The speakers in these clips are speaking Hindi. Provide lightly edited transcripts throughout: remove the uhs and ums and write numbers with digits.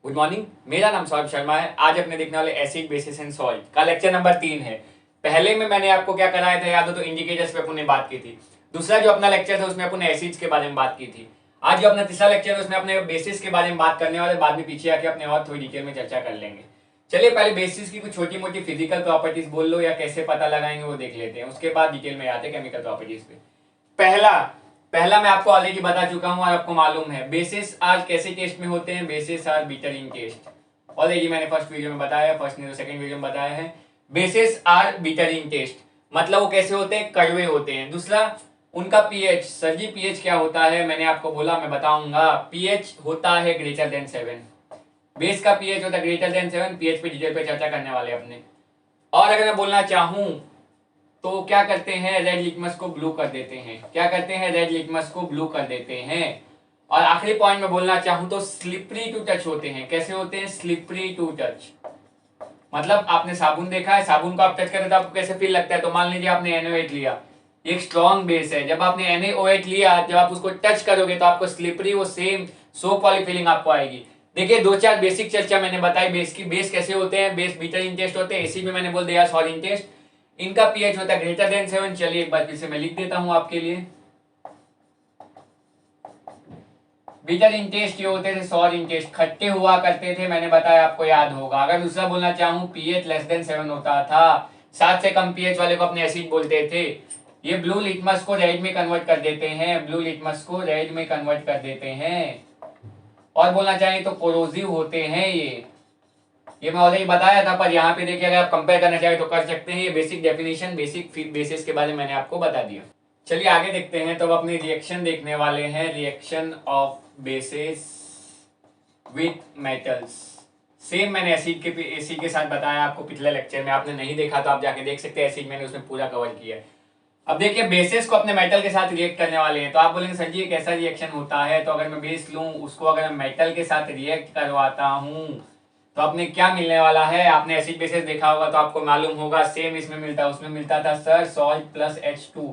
गुड मॉर्निंग, मेरा नाम सौरभ शर्मा है। आज अपने देखने वाले एसिड बेसिस एंड सॉल्ट का लेक्चर नंबर 3 है। पहले में मैंने आपको क्या कराया था याद हो तो इंडिकेटर्स पे अपने बात की थी। दूसरा जो अपना लेक्चर था उसमें अपने एसिड्स के बारे में बात की थी। आज जो अपना तीसरा लेक्चर है उसमें अपने बेसिस के बारे में बात करने वाले, बाद में पीछे आके अपने और थोड़ी डिटेल में चर्चा कर लेंगे। चलिए पहले बेसिस की कुछ छोटी मोटी फिजिकल प्रॉपर्टीज बोल लो या कैसे पता लगाएंगे वो देख लेते हैं, उसके बाद डिटेल में आते हैं केमिकल प्रॉपर्टीज पे। पहला पहला मैं आपको ऑलरेडी बता चुका हूं और आपको मालूम है बेसिस आज कैसे टेस्ट में होते हैं। Bases are bitter in taste, already मैंने फर्स्ट वीडियो में बताया, फर्स्ट नहीं तो सेकंड वीडियो में बताया है। Bases are bitter in taste मतलब वो कैसे होते हैं, कड़वे होते हैं। दूसरा उनका पीएच, सर जी पीएच क्या होता है मैंने आपको बोला, मैं बताऊंगा। पीएच होता है ग्रेटर देन 7, बेस का पीएच होता है ग्रेटर देन 7। पीएच पे डिटेल पे चर्चा करने वाले अपने। और अगर मैं बोलना चाहूं तो क्या करते हैं, रेड लिटमस को ब्लू कर देते हैं। क्या करते हैं, रेड लिटमस को ब्लू कर देते हैं। और आखिरी पॉइंट में बोलना चाहूं तो स्लिपरी टू टच होते हैं। कैसे होते हैं, स्लिपरी टू टच मतलब आपने साबुन देखा है, साबुन को आप टच करें तो आपको कैसे फील लगता है। तो मान लीजिए आपने NaOH लिया, एक स्ट्रॉन्ग बेस है, जब आपने NaOH लिया जब आप उसको टच करोगे तो आपको स्लिपरी वो सेम सोप वाली फीलिंग आपको आएगी। देखिए दो चार बेसिक चर्चा मैंने बताई बेस की। बेस कैसे होते हैं, बेस बिटर इन टेस्ट होते हैं। एसिड में मैंने बोल दिया सॉल्ट इन टेस्ट, इनका पीएच होता है ग्रेटर देन 7। चलिए एक बार फिर से मैं लिख देता हूं आपके लिए। बिटर इन टेस्ट ये होते थे, सॉल्ट इन टेस्ट खट्टे हुआ करते थे, मैंने बताया आपको याद होगा। अगर दूसरा बोलना चाहूं पीएच लेस देन 7 होता था, 7 से कम पीएच वाले को अपने एसिड बोलते थे। ये ब्लू लिटमस को रेड में कन्वर्ट कर देते हैं, ब्लू लिटमस को रेड में कन्वर्ट कर देते हैं। और बोलना चाहिए तो कोरोसिव होते हैं ये मैं ऑलरेडी बताया था, पर यहाँ पे देखिए अगर आप कंपेयर करना चाहे तो कर सकते हैं। ये बेसिक डेफिनेशन, बेसिक बेसिस के बारे में मैंने आपको बता दिया। चलिए आगे देखते हैं। तो अब अपनी रिएक्शन देखने वाले हैं, reaction of basis with metals. Same मैंने एसिड के साथ बताया आपको पिछले लेक्चर में, आपने नहीं देखा तो आप जाके देख सकते हैं। एसिड मैंने उसमें पूरा कवर किया है। अब देखिए बेसिस को अपने मेटल के साथ रिएक्ट करने वाले हैं। तो आप बोलेंगे सर जी एक ऐसा रिएक्शन होता है, तो अगर मैं बेस लूं उसको अगर मैं मेटल के साथ रिएक्ट करवाता हूं तो अपने क्या मिलने वाला है। आपने एसिड बेसिस देखा होगा तो आपको मालूम होगा सेम इसमें मिलता है। उसमें मिलता था सर सॉल्ट प्लस H2,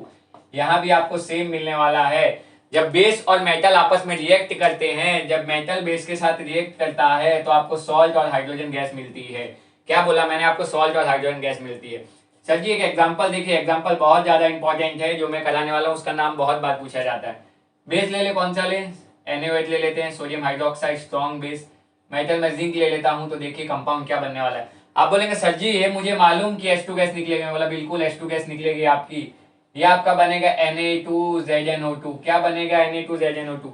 यहाँ भी आपको सेम मिलने वाला है। जब बेस और मेटल आपस में रिएक्ट करते हैं, जब मेटल बेस के साथ रिएक्ट करता है तो आपको सॉल्ट और हाइड्रोजन गैस मिलती है। क्या बोला मैंने, आपको सॉल्ट और हाइड्रोजन गैस मिलती है। सर जी एक एग्जांपल देखिए, एग्जांपल बहुत ज्यादा इंपॉर्टेंट है जो मैं कराने वाला हूँ, उसका नाम बहुत बार पूछा जाता है। बेस ले ले, कौन सा ले, NaOH ले लेते हैं, sodium hydroxide strong base. Metal में जिंक ले लेता हूं तो देखिए कंपाउंड क्या बनने वाला है। आप बोलेंगे सर जी ये मुझे मालूम कि H2 गैस निकलेगी। मैं बोला बिल्कुल H2 गैस निकलेगी आपकी। ये आपका बनेगा Na2ZnO2। क्या बनेगा, Na2ZnO2।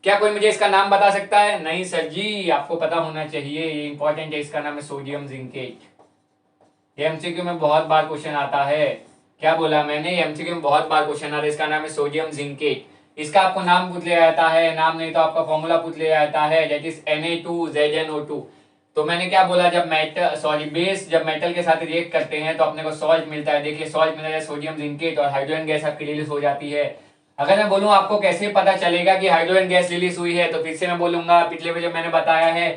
क्या कोई मुझे इसका नाम बता सकता है, नहीं सर जी आपको पता होना चाहिए, ये इंपॉर्टेंट है। इसका नाम है सोडियम जिंकेट। ये MCQ में बहुत बार क्वेश्चन आता है। क्या बोला मैंने, MCQ में बहुत बार क्वेश्चन आता है। इसका नाम है सोडियम जिंकेट। इसका आपको नाम पूछ लिया जाता है, नाम नहीं तो आपका फॉर्मूला पूछ लिया जाता है, दैट इज Na2ZnO2। तो मैंने क्या बोला, जब बेस जब मेटल के साथ रिएक्ट करते हैं तो अपने को सॉल्ट मिलता है। देखिए सॉल्ट मिला है सोडियम जिंकेट और हाइड्रोजन गैस आपकी रिलीज हो जाती है। अगर मैं बोलूं आपको कैसे पता चलेगा कि हाइड्रोजन गैस रिलीज हुई है, तो फिर से मैं बोलूंगा पिछले में जब मैंने बताया है,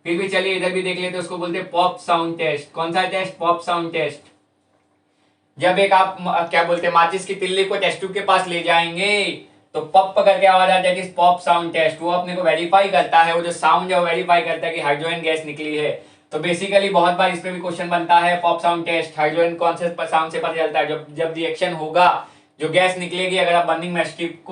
फिर भी चलिए इधर भी देख लेते हैं। उसको बोलते हैं पॉप साउंड टेस्ट। कौन सा टेस्ट, पॉप साउंड टेस्ट। जब एक आप क्या बोलते हैं माचिस की तिल्ली को टेस्ट ट्यूब के पास ले जाएंगे तो पप करके आवाज आता है, पॉप साउंड टेस्ट। वो अपने को वेरीफाई करता है, वो जो साउंड है वो वेरीफाई करता है कि हाइड्रोजन गैस निकली है। तो बेसिकली बहुत बार इस पे भी क्वेश्चन बनता है, पॉप साउंड टेस्ट हाइड्रोजन कौन से साउंड से पता चलता है, जब रिएक्शन होगा जो गैस निकलेगी। अगर आप बर्निंग मैस्टिक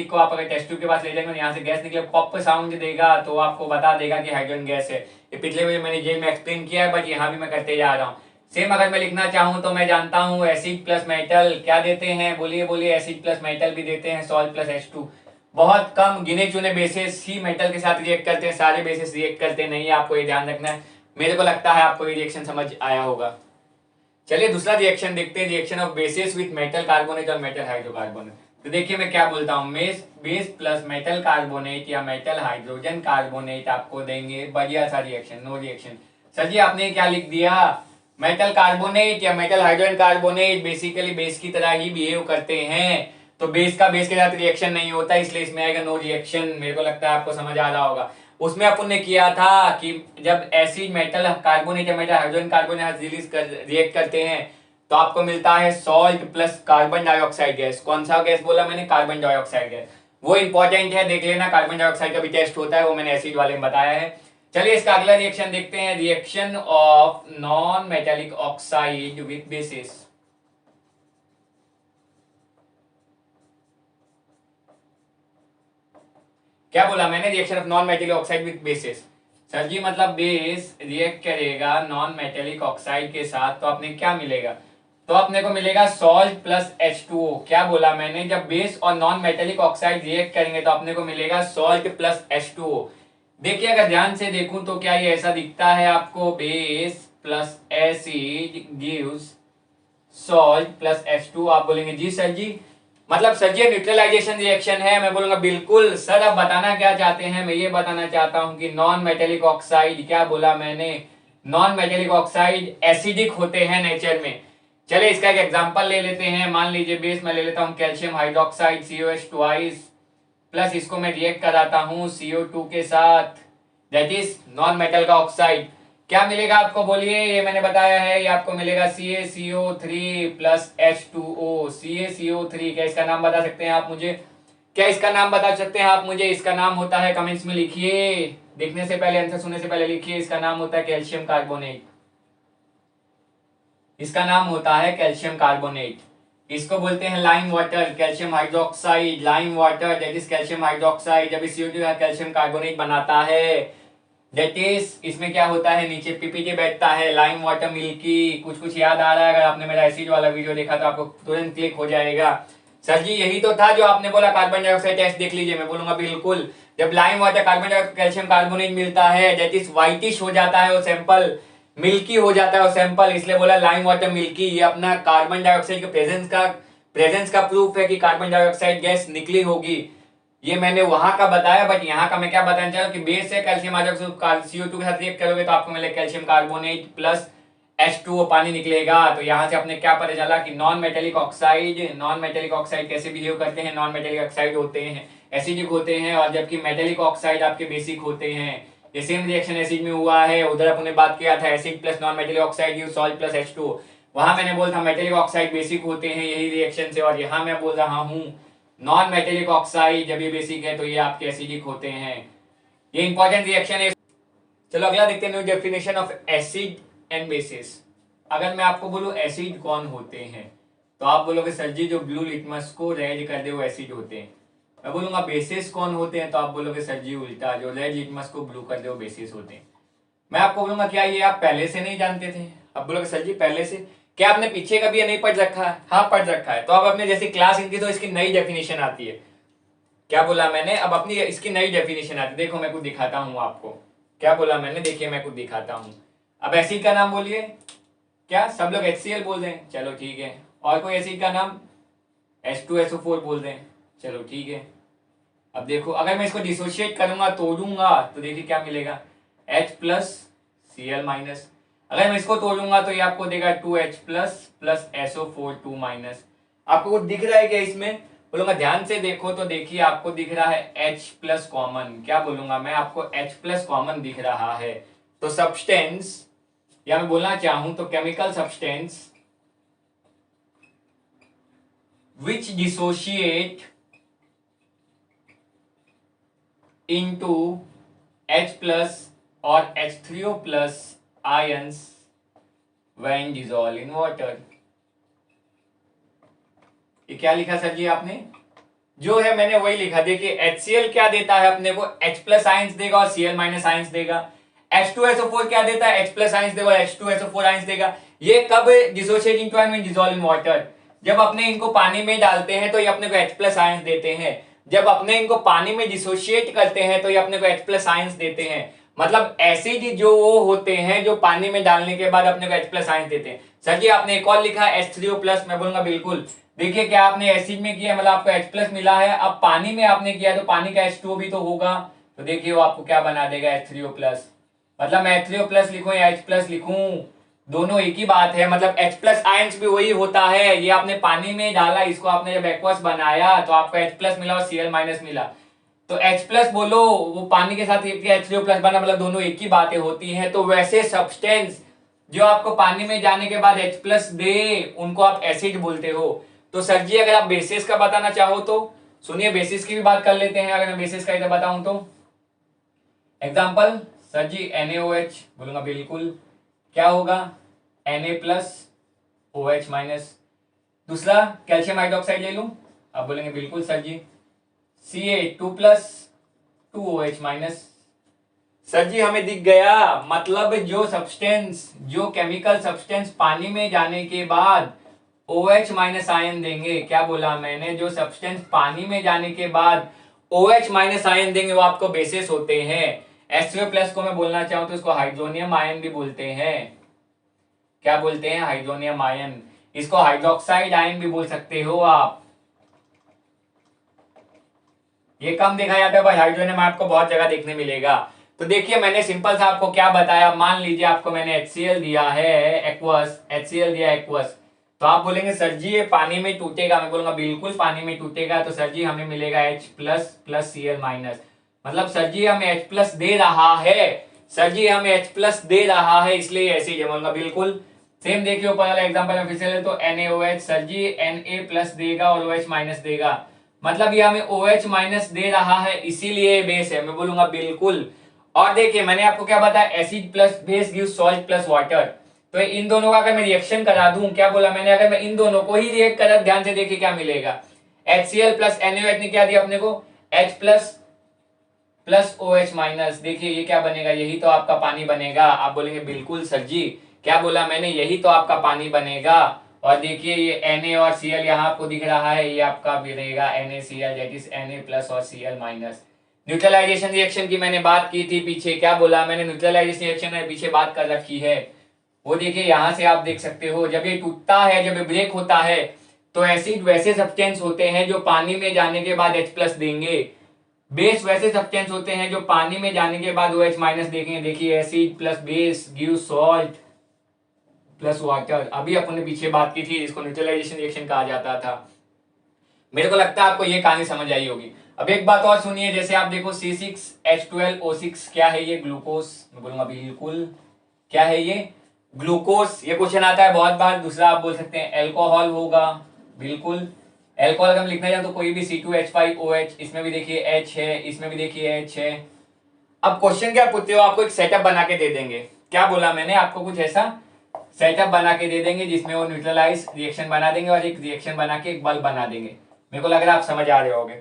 को आप अगर टेस्ट ट्यूब के पास ले जाएंगे यहाँ से गैस निकले, पॉप साउंड देगा तो आपको बता देगा कि हाइड्रोजन गैस है। ये पिछले वीडियो मैंने जेल में एक्सप्लेन किया है, बट यहाँ भी मैं करते जा रहा हूँ। सेम अगर मैं लिखना चाहूं तो मैं जानता हूं एसिड प्लस मेटल क्या देते हैं, बोलिए बोलिए, एसिड प्लस मेटल भी देते हैं, सॉल्ट प्लस H2। बहुत कम गिने चुने बेसिस ही मेटल के साथ रिएक्ट करते हैं, सारे बेसिस रिएक्ट करते नहीं है, आपको ये ध्यान रखना है। मेरे को लगता है आपको ये रिएक्शन समझ आया होगा। चलिए दूसरा रिएक्शन देखते हैं, reaction of basis with metal carbonate और मेटल हाइड्रोकार्बोनेट। तो देखिए मैं क्या बोलता हूँ, बेस प्लस मेटल कार्बोनेट या मेटल हाइड्रोजन कार्बोनेट आपको देंगे बढ़िया सा रिएक्शन, नो रिएक्शन। सर जी आपने क्या लिख दिया, मेटल कार्बोनेट या metal hydrogen carbonate basically base की तरह ही बिहेव करते हैं, तो बेस का बेस के साथ रिएक्शन नहीं होता, इसलिए इसमें आएगा नो रिएक्शन। मेरे को लगता है आपको समझ आ रहा होगा। उसमें अपन ने किया था कि जब एसिड मेटल कार्बोनेट या मेटल हाइड्रोजन कार्बोनेट रिएक्ट करते हैं तो आपको मिलता है salt plus carbon dioxide gas. कौन सा गैस बोला मैंने, कार्बन डाइऑक्साइड गैस। वो इंपॉर्टेंट है, देख लेना। कार्बन डाइऑक्साइड का भी टेस्ट होता है, वो मैंने एसिड वाले में बताया है। चलिए इसका अगला रिएक्शन देखते हैं, reaction of non metallic oxide with bases. क्या बोला मैंने, reaction of non metallic oxide with bases. Sir ji मतलब बेस रिएक्ट करेगा नॉन मेटेलिक ऑक्साइड के साथ, तो अपने क्या मिलेगा, तो अपने को मिलेगा सॉल्ट प्लस H2O। क्या बोला मैंने, जब बेस और नॉन मेटेलिक ऑक्साइड रिएक्ट करेंगे तो अपने को मिलेगा सॉल्ट प्लस H2O। देखिए अगर ध्यान से देखूं तो क्या ये ऐसा दिखता है आपको, base plus acid gives salt plus H2। आप बोलेंगे जी सर जी, मतलब सर ये न्यूट्रलाइजेशन रिएक्शन है। मैं बोलूंगा बिल्कुल सर। अब बताना क्या चाहते हैं, मैं ये बताना चाहता हूं कि नॉन मेटेलिक ऑक्साइड, क्या बोला मैंने, नॉन मेटेलिक ऑक्साइड एसिडिक होते हैं नेचर में। चले इसका एक एग्जांपल ले लेते हैं। मान लीजिए बेस में ले लेता हूं calcium hydroxide COH twice, plus इसको मैं रिएक्ट कराता हूं CO2 के साथ, दैट इज नॉन मेटल का ऑक्साइड। क्या मिलेगा आपको बोलिए, ये मैंने बताया है, ये आपको मिलेगा CaCO3 प्लस H2O। CaCO3, क्या इसका नाम बता सकते हैं आप मुझे, क्या इसका नाम बता सकते हैं आप मुझे? इसका नाम होता है, कमेंट्स में लिखिए, देखने से पहले आंसर सुनने से पहले लिखिए, इसका नाम होता है कैल्शियम कार्बोनेट। इसका नाम होता है कैल्शियम कार्बोनेट। इसको बोलते हैं lime water, calcium hydroxide, lime water that is calcium hydroxide. जब इस CO2 का कैल्शियम कार्बोनेट बनाता है, दैट इज इसमें क्या होता है, नीचे पीपीटी बैठता है, लाइम वाटर मिल्की। कुछ कुछ याद आ रहा है? अगर आपने मेरा एसिड वाला वीडियो देखा तो आपको तुरंत क्लिक हो जाएगा। सर जी यही तो था जो आपने बोला, कार्बन डाइऑक्साइड टेस्ट देख लीजिए। मैं बोलूंगा बिल्कुल, जब lime water carbon dioxide calcium carbonate मिलता है, दैट इज व्हाइटिश हो जाता है वो सैंपल, मिल्की हो जाता है वो सैंपल, इसलिए बोला लाइम वाटर मिल्की। ये अपना कार्बन डाइऑक्साइड के प्रेजेंस का प्रूफ है कि कार्बन डाइऑक्साइड गैस निकली होगी। ये मैंने वहां का बताया, बट यहाँ का मैं क्या बताना चाह रहा हूँ कि बेस से कैल्शियम हाइड्रोक्साइड CO2 के साथ रिएक्ट करोगे तो आपको मिलेगा कैल्शियम कार्बोनेट प्लस H2O, पानी निकलेगा। तो यहाँ से अपने क्या पता चला कि नॉन मेटेलिक ऑक्साइड कैसे बिहेव करते हैं, नॉन मेटेलिक ऑक्साइड होते हैं, एसिडिक होते हैं, और जबकि मेटेलिक ऑक्साइड आपके बेसिक होते हैं। ये सेम रिएक्शन एसिड में हुआ है, उधर अपने बात किया था acid plus non metallic oxide give salt plus H2O। वहां मैंने बोला था मेटेलिक ऑक्साइड बेसिक होते हैं यही रिएक्शन से, और यहाँ मैं बोल रहा हूँ नॉन मेटेलिक ऑक्साइड जब ये बेसिक है तो ये आपके एसिडिक होते हैं। ये इंपॉर्टेंट रिएक्शन है। चलो अगला देखते हैं, new definition of acid and basis. अगर मैं आपको बोलूं एसिड कौन होते हैं तो आप बोलोगे सर जी जो ब्लू लिटमस को रेड कर दे वो एसिड होते हैं। मैं बोलूंगा बेसिस कौन होते हैं तो आप बोलोगे सर जी उल्टा, जो रेड लिटमस को ब्लू कर दे वो बेसिस होते हैं। मैं आपको बोलूंगा क्या ये आप पहले से नहीं जानते थे? आप बोलोगे सर जी पहले से, क्या आपने पीछे कभी ये नहीं पढ़ रखा है? हाँ पढ़ रखा है। तो अब अपने जैसी क्लास इनकी तो इसकी नई डेफिनेशन आती है। क्या बोला मैंने, अब अपनी इसकी नई डेफिनेशन आती है। देखो मैं कुछ दिखाता हूँ आपको, क्या बोला मैंने, देखिए मैं कुछ दिखाता हूँ। अब एसिड का नाम बोलिए, क्या सब लोग HCl बोल दें? चलो ठीक है। और कोई एसिड का नाम H2SO4 बोल दें? चलो ठीक है। अब देखो अगर मैं इसको डिसोशिएट करूंगा, तोड़ूंगा, तो देखिए क्या मिलेगा, H प्लस Cl माइनस। अगर मैं इसको तोड़ूंगा तो ये आपको देगा 2H plus plus SO4 2 minus. आपको कुछ दिख रहा है क्या इसमें? बोलूंगा ध्यान से देखो तो देखिए आपको दिख रहा है H प्लस कॉमन। क्या बोलूंगा मैं आपको, H प्लस कॉमन दिख रहा है। तो सब्सटेंस, या मैं बोलना चाहूं तो chemical substance which dissociate into H plus और H3O plus ions when dissolved in water। ये क्या लिखा सर जी आपने? जो है मैंने वही लिखा। देखिए HCl क्या देता है अपने को, H प्लस आयंस देगा और Cl माइनस आयंस देगा। H2SO4 क्या देता है, H प्लस आयंस देगा और H2SO4 आयंस देगा। ये कब dissociating to ion dissolve in water, जब अपने इनको पानी में डालते हैं तो ये अपने को H प्लस आयंस देते हैं। जब अपने इनको पानी में डिसोशिएट करते हैं तो ये अपने को H प्लस आयंस देते हैं। मतलब एसिड जो वो होते हैं जो पानी में डालने के बाद अपने को H प्लस आयंस देते हैं। सर जी आपने एक और लिखा H3O प्लस, मैं बोलूंगा बिल्कुल। देखिए क्या आपने एसिड में किया, मतलब आपको H प्लस मिला है, अब पानी में आपने किया तो पानी का H2O भी तो होगा, तो देखिए वो आपको क्या बना देगा, H3O प्लस। मतलब मैं H3O प्लस लिखूं या H प्लस लिखूं, दोनों एक ही बात है। मतलब H प्लस आयंस भी वही होता है। ये आपने पानी में डाला, इसको आपने जब एक्वस बनाया तो आपको H प्लस मिला और Cl माइनस मिला, तो H प्लस बोलो वो पानी के साथ H3O प्लस बना, मतलब दोनों एक ही बातें होती हैं। तो वैसे सब्सटेंस जो आपको पानी में जाने के बाद H प्लस दे उनको आप एसिड बोलते हो। तो सर जी अगर आप बेसिस का बताना चाहो तो सुनिए बेसिस की भी बात कर लेते हैं, अगर मैं बेसिस का इधर बताऊं तो एग्जाम्पल सर जी NaOH बोलूंगा बिल्कुल, क्या होगा Na प्लस OH माइनस। दूसरा कैल्शियम हाइड्रोक्साइड ले लूं, आप बोलेंगे बिल्कुल sir ji Ca2 plus 2OH minus. Sir ji हमें दिख गया, मतलब जो सब्सटेंस, जो केमिकल सब्सटेंस पानी में जाने के बाद OH माइनस आयन देंगे, क्या बोला मैंने, जो सब्सटेंस पानी में जाने के बाद OH माइनस आयन देंगे वो आपको बेसिस होते हैं। H2O प्लस को मैं बोलना चाहूं तो इसको हाइड्रोनियम आयन भी बोलते हैं, क्या बोलते हैं, हाइड्रोनियम आयन। इसको हाइड्रोक्साइड आयन भी बोल सकते हो आप। ये कम देखा जाता है भाई, हाइड्रोनियम आपको बहुत जगह देखने मिलेगा। तो देखिए मैंने सिंपल सा आपको क्या बताया, मान लीजिए आपको मैंने HCl दिया है एक्वस, HCl दिया एक्वस, तो आप बोलेंगे सर जी ये पानी में टूटेगा, मैं बोलूंगा बिल्कुल पानी में टूटेगा। तो सर जी हमें मिलेगा H plus plus Cl minus, मतलब सर जी हमें H प्लस दे रहा है, सर जी हमें H प्लस दे रहा है इसलिए ऐसे ही बोलूंगा बिल्कुल। सेम देखिए ऊपर वाला एग्जांपल में फिर से ले तो NaOH, सर जी Na प्लस देगा और OH माइनस देगा, मतलब ये हमें OH माइनस दे रहा है इसीलिए बेस है, मैं बोलूंगा बिल्कुल। और देखिए मैंने आपको क्या बताया, acid plus base give salt plus water, तो इन दोनों का अगर मैं रिएक्शन करा दूं, क्या बोला मैंने, अगर मैं इन दोनों को ही रिएक्ट करा, ध्यान से देखिए क्या मिलेगा, HCl प्लस NaOH ने क्या दिया अपने को, H plus plus OH minus. देखिए ये क्या बनेगा, यही तो आपका पानी बनेगा। आप बोलेंगे बिल्कुल सर जी, क्या बोला मैंने, यही तो आपका पानी बनेगा। और देखिए ये Na और Cl यहाँ आपको दिख रहा है, ये आपका बनेगा NaCl, that is Na plus और Cl माइनस। न्यूट्रलाइजेशन रिएक्शन की मैंने बात की थी पीछे, क्या बोला मैंने, न्यूट्रलाइजेशन रिएक्शन में पीछे बात कर रखी है, वो देखिए यहां से आप देख सकते हो, जब ये टूटता है, जब ये ब्रेक होता है, तो एसिड वैसे सब्सटेंस होते हैं जो पानी में जाने के बाद H प्लस देंगे, बेस वैसे सब्सटेंस होते हैं जो पानी में जाने के बाद OH माइनस देखेंगे। देखिए acid plus base give salt plus water, अभी अपन ने पीछे बात की थी, इसको न्यूट्रलाइजेशन रिएक्शन कहा जाता था। मेरे को लगता है आपको ये कहानी समझ आई होगी। अब एक बात और सुनिए, जैसे आप देखो C6H12O6 क्या है ये, ग्लूकोस, मैं बोलूंगा बिल्कुल, क्या है ये, ग्लूकोस। ये क्वेश्चन आता है बहुत बार। दूसरा आप बोल सकते हैं एल्कोहल होगा, बिल्कुल एल्कोहल अगर हम लिखना चाहें तो कोई भी C2H5OH, इसमें भी देखिए H है, इसमें भी देखिए H है। अब क्वेश्चन क्या पूछते हो, आपको एक सेटअप बना के दे देंगे, क्या बोला मैंने, आपको कुछ ऐसा सेटअप बना के दे देंगे जिसमें वो न्यूट्रलाइज रिएक्शन बना देंगे और एक रिएक्शन बना के एक बल्ब बना देंगे। मेरे को लग रहा है आप समझ आ रहे होगे।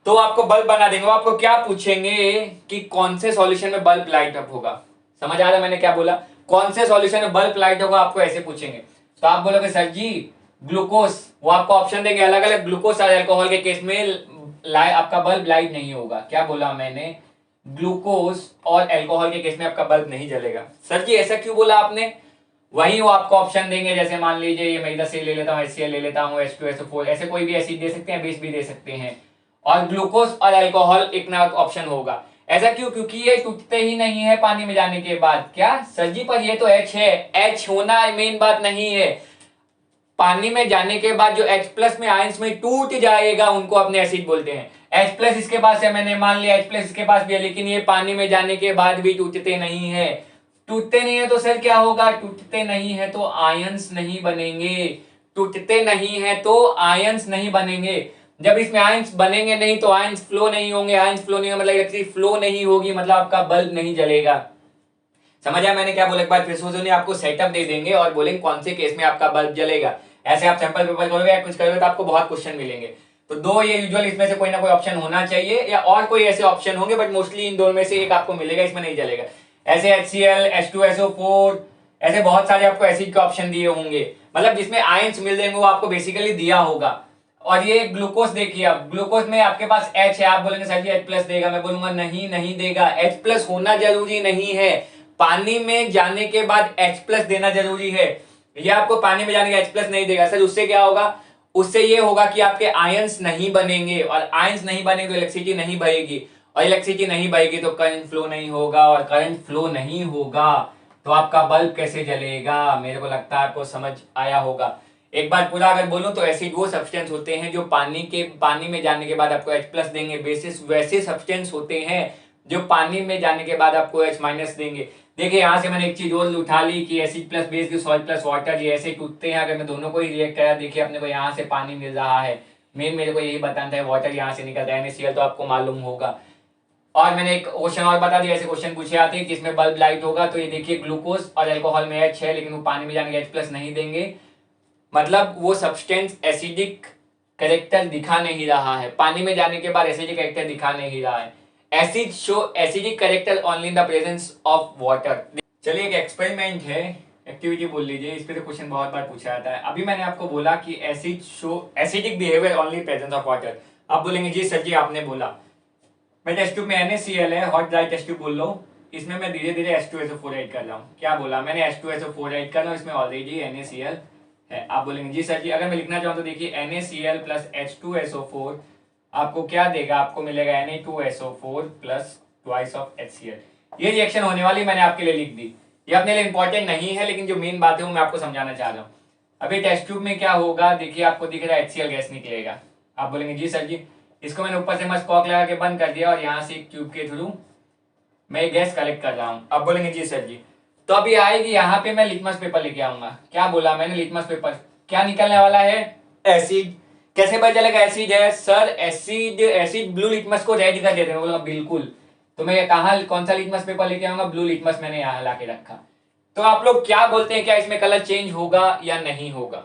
तो आपको बल्ब बना देंगे, वो आपको क्या पूछेंगे कि कौन से सॉल्यूशन में बल्ब लाइट अप होगा। समझ आ रहा है मैंने क्या बोला, कौन से सॉल्यूशन में बल्ब लाइट होगा, आपको ऐसे पूछेंगे। तो आप बोलोगे सर जी ग्लूकोस, वो आपको ऑप्शन देंगे अलग अलग, ग्लूकोस और अल्कोहल के केस में आपका बल्ब लाइट नहीं होगा, क्या बोला मैंने, ग्लूकोस और अल्कोहल के केस में आपका बल्ब नहीं जलेगा। सर जी ऐसा क्यों बोला आपने, वही वो आपको ऑप्शन देंगे, जैसे मान लीजिए ये मैं इधर से ले लेता हूँ, HCl ले लेता हूँ, H2SO4, ऐसे कोई भी एसिड दे सकते हैं, बेस भी दे सकते हैं, और ग्लूकोज और अल्कोहल एक ना ऑप्शन होगा। ऐसा क्यों, क्योंकि ये टूटते ही नहीं है पानी में जाने के बाद। क्या सर जी, पर ये तो H है, H होना मेन बात नहीं है, पानी में जाने के बाद जो H प्लस में आयंस में टूट जाएगा उनको अपने एसिड बोलते हैं। H प्लस इसके पास है, मैंने मान लिया H प्लस इसके पास भी है, लेकिन ये पानी में जाने के बाद भी टूटते नहीं है। टूटते नहीं है तो सर क्या होगा, टूटते नहीं है तो आयंस नहीं बनेंगे, टूटते नहीं है तो आयंस नहीं बनेंगे। जब इसमें आयंस बनेंगे नहीं तो आयंस फ्लो नहीं होंगे, आयंस फ्लो नहीं होंगे मतलब इलेक्ट्रिसिटी फ्लो नहीं होगी, मतलब आपका बल्ब नहीं जलेगा। समझ आया मैंने क्या बोला, एक बार फिर से आपको सेटअप दे देंगे और बोलेंगे कौन से केस में आपका बल्ब जलेगा। ऐसे आप सैंपल पेपर करोगे या कुछ करोगे तो आपको बहुत क्वेश्चन मिलेंगे। तो दो ये यूजुअल इसमें से कोई ना कोई ऑप्शन होना चाहिए, या और कोई ऐसे ऑप्शन होंगे, बट मोस्टली इन दोनों में से एक आपको मिलेगा, इसमें नहीं जलेगा। ऐसे HCl, H2SO4, ऐसे बहुत सारे आपको एसिड के ऑप्शन दिए होंगे, मतलब जिसमें आयंस मिल जाएंगे वो आपको बेसिकली दिया होगा। और ये ग्लूकोज देखिए, आप ग्लूकोज में आपके पास H है, आप बोलेंगे सर जी H प्लस देगा, मैं बोलूंगा नहीं, नहीं देगा। H प्लस होना जरूरी नहीं है, पानी में जाने के बाद H प्लस देना जरूरी है। ये आपको पानी में जाने के H प्लस नहीं देगा सर, उससे क्या होगा, उससे ये होगा कि आपके आयंस नहीं बनेंगे, और आयंस नहीं बनेंगे तो इलेक्ट्रिसिटी नहीं बहेगी, और इलेक्ट्रिसिटी नहीं बहेगी तो करंट फ्लो नहीं होगा, और करंट फ्लो नहीं होगा तो आपका बल्ब कैसे जलेगा। मेरे को लगता है आपको समझ आया होगा। एक बार पूरा अगर बोलूं तो एसिड वो सब्सटेंस होते हैं जो पानी में जाने के बाद आपको H प्लस देंगे, बेसिस वैसे सब्सटेंस होते हैं जो पानी में जाने के बाद आपको H माइनस देंगे। देखिए यहाँ से मैंने एक चीज और उठा ली कि एसिड प्लस बेस की सॉल्ट प्लस वाटर, ये ऐसे टूटते हैं। अगर मैं दोनों को ही रिएक्ट करा, देखिए अपने को यहाँ से पानी मिल रहा है, मेन मेरे को यही बताना था, वाटर यहाँ से निकलता है NaCl तो आपको मालूम होगा। और मैंने एक क्वेश्चन और बता दिया, ऐसे क्वेश्चन पूछे आते हैं कि इसमें बल्ब लाइट होगा, तो ये देखिए ग्लूकोज और अल्कोहल में H है, लेकिन वो पानी में जाने के H+ नहीं देंगे, मतलब वो सब्सटेंस एसिडिक करेक्टर दिखा नहीं रहा है, पानी में जाने के बाद एसिडिक करेक्टर दिखा नहीं रहा है। Acid show acidic character only in the presence of water. चलिए एक एक्सपेरिमेंट है, एक्टिविटी बोल लीजिए, इस पे तो क्वेश्चन बहुत बार पूछा जाता है। अभी मैंने आपको बोला कि acid show acidic behaviour only presence of water. आप बोलेंगे जी सर जी आपने बोला, मैं टेस्ट ट्यूब में NaCl है, हॉट ड्राई टेस्ट ट्यूब बोल लो, इसमें मैं धीरे धीरे H2SO4 ऐड कर रहा हूँ। क्या बोला मैंने? H2SO4 ऐड कर रहा हूँ, इसमें ऑलरेडी NaCl है। आप बोलेंगे जी सर जी अगर मैं लिखना चाहूँ तो देखिए NaCl प्लस H2SO4 आपको क्या देगा? आपको मिलेगा Na2SO4 plus twice of HCl। ये रिएक्शन होने वाली मैंने आपके लिए लिख दी, ये अपने लिए इंपॉर्टेंट नहीं है, लेकिन जो मेन बात है वो मैं आपको समझाना चाह रहा हूँ। अभी टेस्ट ट्यूब में क्या होगा, देखिए आपको दिख रहा है HCl गैस निकलेगा। आप बोलेंगे जी सर जी इसको मैंने ऊपर से मस्त कॉक लगा के बंद कर दिया और यहाँ से एक ट्यूब के थ्रू मैं गैस कलेक्ट कर रहा हूँ। अब बोलेंगे जी सर जी तो अभी आएगी यहाँ पे मैं लिटमस पेपर लेके आऊंगा। क्या बोला मैंने? Litmus paper. क्या निकलने वाला है? एसिड। कैसे पता चलेगा एसिड है? सर एसिड ब्लू लिटमस को रेड कर देते हैं। बोला बिल्कुल। तो मैं कहा कौन सा लिटमस पेपर लेके आऊंगा? ब्लू लिटमस मैंने यहाँ ला के रखा। तो आप लोग क्या बोलते हैं, क्या इसमें कलर चेंज होगा या नहीं होगा?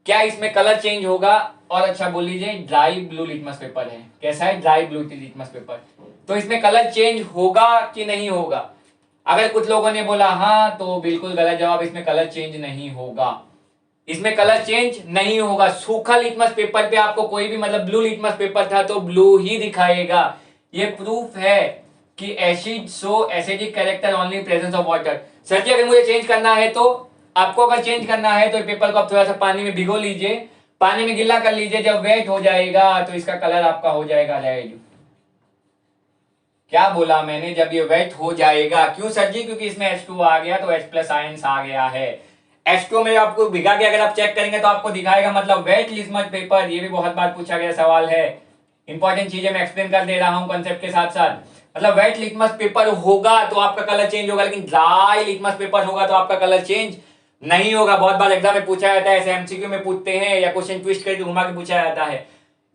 क्या इसमें कलर चेंज होगा? और अच्छा बोल लीजिए ड्राई ब्लू लिटमस पेपर है। कैसा है? Dry blue litmus paper. तो इसमें कलर चेंज होगा कि नहीं होगा? अगर कुछ लोगों ने बोला हाँ तो बिल्कुल गलत जवाब, इसमें कलर चेंज नहीं होगा। इसमें कलर चेंज नहीं होगा। सूखा लिटमस पेपर पे आपको कोई भी मतलब ब्लू लिटमस पेपर था तो ब्लू ही दिखाएगा। ये प्रूफ है कि acid show acidic character only presence of water. Sir ji अगर मुझे चेंज करना है तो आपको अगर चेंज करना है तो पेपर को आप थोड़ा सा पानी में भिगो लीजिए, पानी में गिल्ला कर लीजिए, जब वेट हो जाएगा तो इसका कलर आपका हो जाएगा रेड। क्या बोला मैंने? जब ये वेट हो जाएगा। क्यों सर जी? क्योंकि इसमें H2 आ गया तो H+ आयंस आ गया है। H2 में आपको भिगा के अगर आप चेक करेंगे तो आपको दिखाएगा, मतलब वेट लिटमस पेपर। ये भी बहुत बार पूछा गया सवाल है, इंपॉर्टेंट चीजें मैं एक्सप्लेन कर दे रहा हूं कंसेप्ट के साथ साथ। मतलब वेट लिटमस पेपर होगा तो आपका कलर चेंज होगा, लेकिन ड्राई लिटमस पेपर होगा तो आपका कलर चेंज नहीं होगा। बहुत बार एग्जाम में पूछा जाता है, ऐसे MCQ में पूछते हैं या क्वेश्चन ट्विस्ट करके घुमा के पूछा जाता है।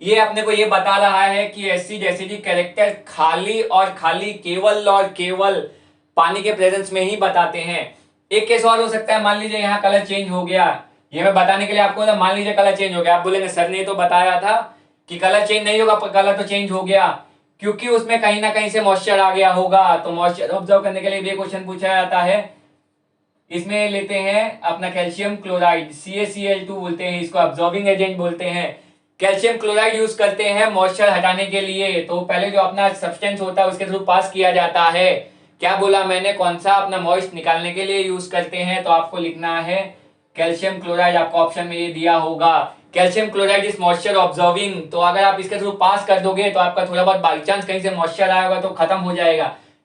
ये अपने को ये बता रहा है कि एसिड एसिडिक कैरेक्टर खाली और खाली केवल और केवल पानी के प्रेजेंस में ही बताते हैं। एक केस और हो सकता है, मान लीजिए यहाँ कलर चेंज हो गया, ये मैं बताने के लिए आपको ना, मान लीजिए कलर चेंज हो गया, आप बोलेंगे सर ने तो बताया था कि कलर चेंज नहीं होगा, पर कलर तो चेंज हो गया क्योंकि उसमें कहीं ना कहीं से मॉइस्चर आ गया होगा। तो मॉइस्चर ऑब्जर्व करने के लिए भी क्वेश्चन पूछा जाता है। इसमें लेते हैं अपना कैल्शियम क्लोराइड, CaCl2 बोलते हैं इसको, अब्जॉर्बिंग एजेंट बोलते हैं। कैल्शियम क्लोराइड यूज करते हैं मॉइस्चर हटाने के लिए। तो पहले जो अपना सब्सटेंस होता है उसके थ्रू पास किया जाता है। क्या बोला मैंने? कौन सा? अपना मॉइस्ट निकालने के लिए यूज करते हैं। तो आपको लिखना है कैल्शियम क्लोराइड, आपको ऑप्शन में ये दिया होगा calcium chloride is moisture absorbing. तो अगर आप इसके थ्रू पास कर दोगे तो आपका थोड़ा बहुत बाई चांस कहीं से मॉइस्चर आया होगा तो खत्म हो जाएगा,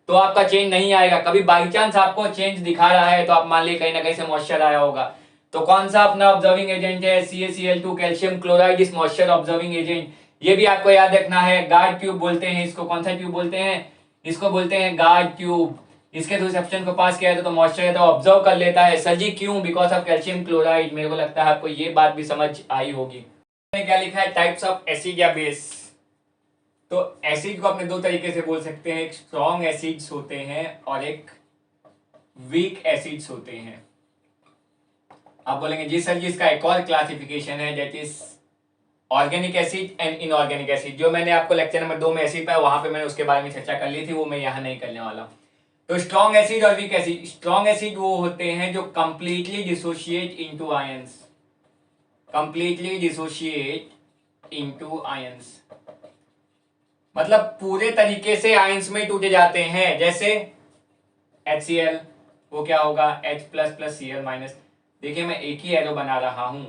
तो आपका चेंज नहीं आएगा। कभी बाई चांस आपको चेंज दिखा रहा है तो आप मान लीजिए कहीं ना कहीं से मॉइस्चर आया होगा। तो कौन सा अपना ऑब्जर्विंग एजेंट है? CaCl2 कैल्शियम क्लोराइड इस मॉइस्चर ऑब्जर्विंग एजेंट। ये भी आपको याद रखना है। गार्ड ट्यूब बोलते हैं इसको। कौन सा ट्यूब बोलते हैं? इसको बोलते हैं गार्ड ट्यूब। इसके थ्रू सब्सटेंस को पास किया तो मॉइस्चर तो ऑब्जर्व कर लेता है। सर जी क्यों? Because of calcium chloride. मेरे को लगता है आपको ये बात भी समझ आई होगी। क्या लिखा है? टाइप्स ऑफ एसिड या बेस। तो एसिड को अपने दो तरीके से बोल सकते हैं, एक स्ट्रॉन्ग एसिड्स होते हैं और एक वीक एसिड्स होते हैं। आप बोलेंगे जी सर जी इसका एक और क्लासिफिकेशन है, that is organic acid and inorganic acid. जो मैंने आपको लेक्चर नंबर 2 में एसिड पाया वहां पे मैंने उसके बारे में चर्चा कर ली थी, वो मैं यहाँ नहीं करने वाला। तो स्ट्रॉन्ग एसिड और वीक एसिड। स्ट्रॉन्ग एसिड वो होते हैं जो completely dissociate into ions, completely dissociate into ions, मतलब पूरे तरीके से आयंस में टूटे जाते हैं। जैसे HCl, वो क्या होगा? H++Cl-। देखिए मैं एक ही एरो बना रहा हूं,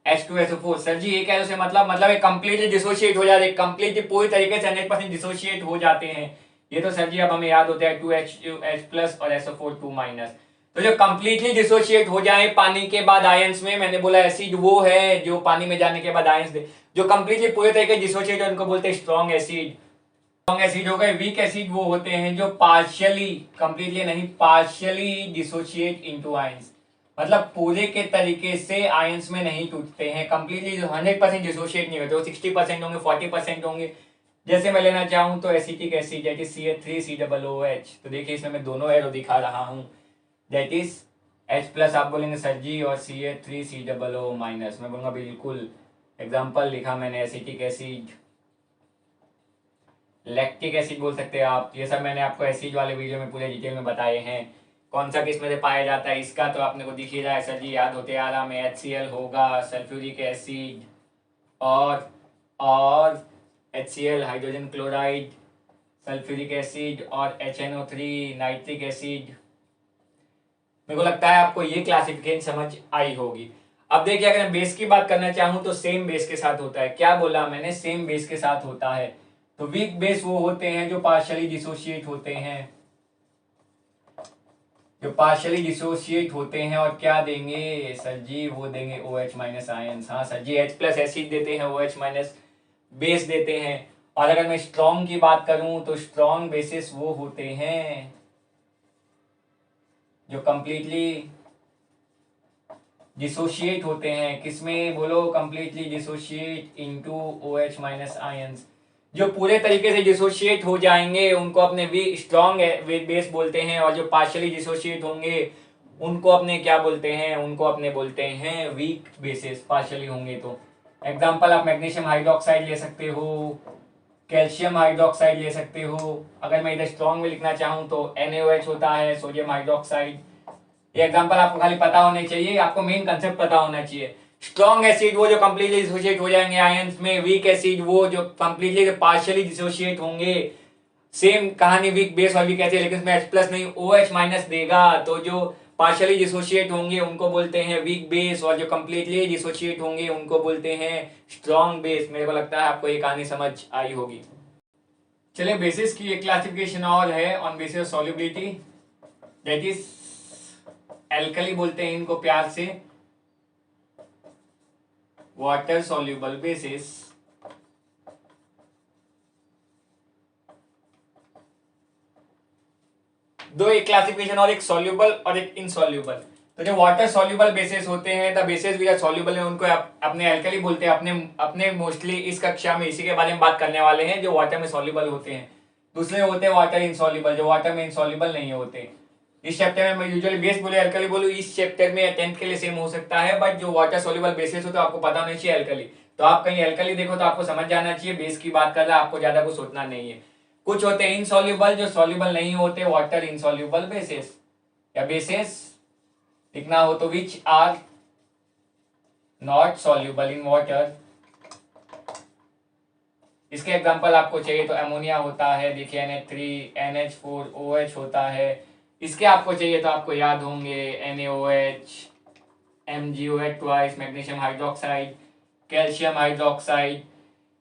H2SO4। सर जी एक एरो से मतलब एक कंप्लीटली डिसोशिएट हो जाते हैं, कंप्लीटली पूरी तरीके से 100% डिसोशिएट हो जाते हैं। ये तो सर जी अब हमें याद होता है 2H+ और SO4 2-। तो जो कंप्लीटली डिसोशिएट हो जाए पानी के बाद आयंस में, मैंने बोला एसिड वो है जो पानी में जाने के बाद आयंस दे। जो कंप्लीटली पूरे तरीके डिसोशिएट है उनको बोलते हैं स्ट्रॉन्ग एसिड। स्ट्रॉन्ग एसिड हो गए। वीक एसिड वो होते हैं जो पार्शियली, कंप्लीटली नहीं, पार्शियली डिसोशिएट इनटू आयंस, मतलब पूरे के तरीके से आयंस में नहीं टूटते हैं, कंप्लीटली 100% डिसोशिएट नहीं होते, वो 60% होंगे, 40% होंगे। जैसे मैं लेना चाहूँ तो acetic acid that is CH3COOH, तो देखिए इसमें मैं दोनों एरो दिखा रहा हूँ, दैट इज H+ आप बोलेंगे सर जी, और CH3COO माइनस, मैं बोलूँगा बिल्कुल। एग्जाम्पल लिखा मैंने, एसिटिक एसिड, लैक्टिक एसिड बोल सकते हैं आप, ये सब मैंने आपको एसिड वाले वीडियो में पूरे डिटेल में बताए हैं। कौन सा किस में से पाया जाता है इसका तो आपने को दिख ही रहा है सर जी, याद होते आ रहा में HCl होगा, सल्फ्यूरिक एसिड और HCl hydrogen chloride, sulphuric acid और HNO3 नाइट्रिक एसिड। मेरे को लगता है आपको ये क्लासिफिकेशन समझ आई होगी। अब देखिए अगर मैं बेस की बात करना चाहूँ तो सेम बेस के साथ होता है, क्या बोला मैंने, सेम बेस के साथ होता है। तो वीक बेस वो होते हैं जो पार्शियली डिसोशिएट होते हैं, जो पार्शियली डिसोशिएट होते हैं, और क्या देंगे सर जी, वो देंगे OH माइनस आयंस। हाँ सर जी, H+ एसिड देते हैं, OH माइनस बेस देते हैं। और अगर मैं स्ट्रॉन्ग की बात करूं तो स्ट्रॉन्ग बेसिस वो होते हैं जो कंप्लीटली डिसोशिएट होते हैं, किसमें बोलो, completely dissociate into OH minus ions. जो पूरे तरीके से डिसोशिएट हो जाएंगे उनको अपने स्ट्रॉन्ग बेस बोलते हैं, और जो पार्शियली डिसोशिएट होंगे उनको अपने क्या बोलते हैं, उनको अपने बोलते हैं वीक बेसिस, पार्शियली होंगे तो। एग्जाम्पल आप मैग्नीशियम हाइड्रोक्साइड ले सकते हो, कैल्शियम हाइड्रोक्साइड ले सकते हो। अगर मैं इधर स्ट्रॉन्ग में लिखना चाहूँ तो NaOH होता है, सोडियम हाइड्रोक्साइड। ये एग्जांपल आपको खाली पता होने चाहिए, आपको मेन कंसेप्ट पता होना चाहिए। स्ट्रॉन्ग एसिड वो जो कंप्लीटली डिसोशिएट हो जाएंगे आयंस में, वीक एसिड वो जो कंप्लीटली पार्शियली डिसोशिएट होंगे। सेम कहानी वीक बेस और वीक एसिड, लेकिन इसमें H+ नहीं OH माइनस देगा, तो जो पार्शियली डिसोशिएट होंगे उनको बोलते हैं वीक बेस, और जो कंप्लीटली डिसोशिएट होंगे उनको बोलते हैं स्ट्रॉन्ग बेस। मेरे को लगता है आपको ये कहानी समझ आई होगी। चलिए बेसिस की एक क्लासिफिकेशन और है, on basis solubility, that is alkali बोलते हैं इनको प्यार से, वाटर सॉल्युबल बेसिस। दो एक क्लासिफिकेशन, और एक सॉल्युबल और एक इनसॉल्युबल। तो जो वाटर सॉल्युबल बेसिस होते हैं, द बेसिस भी सॉल्युबल है, उनको अपने एल्कली बोलते हैं। अपने मोस्टली इस कक्षा में इसी के बारे में बात करने वाले हैं, जो वाटर में सॉल्युबल होते हैं। दूसरे होते हैं वाटर इनसॉल्युबल, जो वाटर में इनसॉल्युबल नहीं होते। इस चैप्टर में मैं यूजुअली बेस बोले एल्कली बोलूँ, इस चैप्टर में 10th के लिए सेम हो सकता है, बट जो वाटर सॉल्युबल बेसिस हो तो आपको पता होना चाहिए एल्कली। तो आप कहीं एल्कली देखो तो आपको समझ जाना चाहिए बेस की बात कर रहा है, आपको ज्यादा कुछ सोचना नहीं है। कुछ होते हैं इनसॉल्युबल, जो सॉल्युबल नहीं होते, वाटर इनसॉल्युबल बेसिस, या बेसिस लिखना हो तो which are not soluble in water. इसके एग्जांपल आपको चाहिए तो अमोनिया होता है, देखिए NH3 NH4OH होता है। इसके आपको चाहिए तो आपको याद होंगे NaOH, MgOH twice, magnesium hydroxide, calcium hydroxide.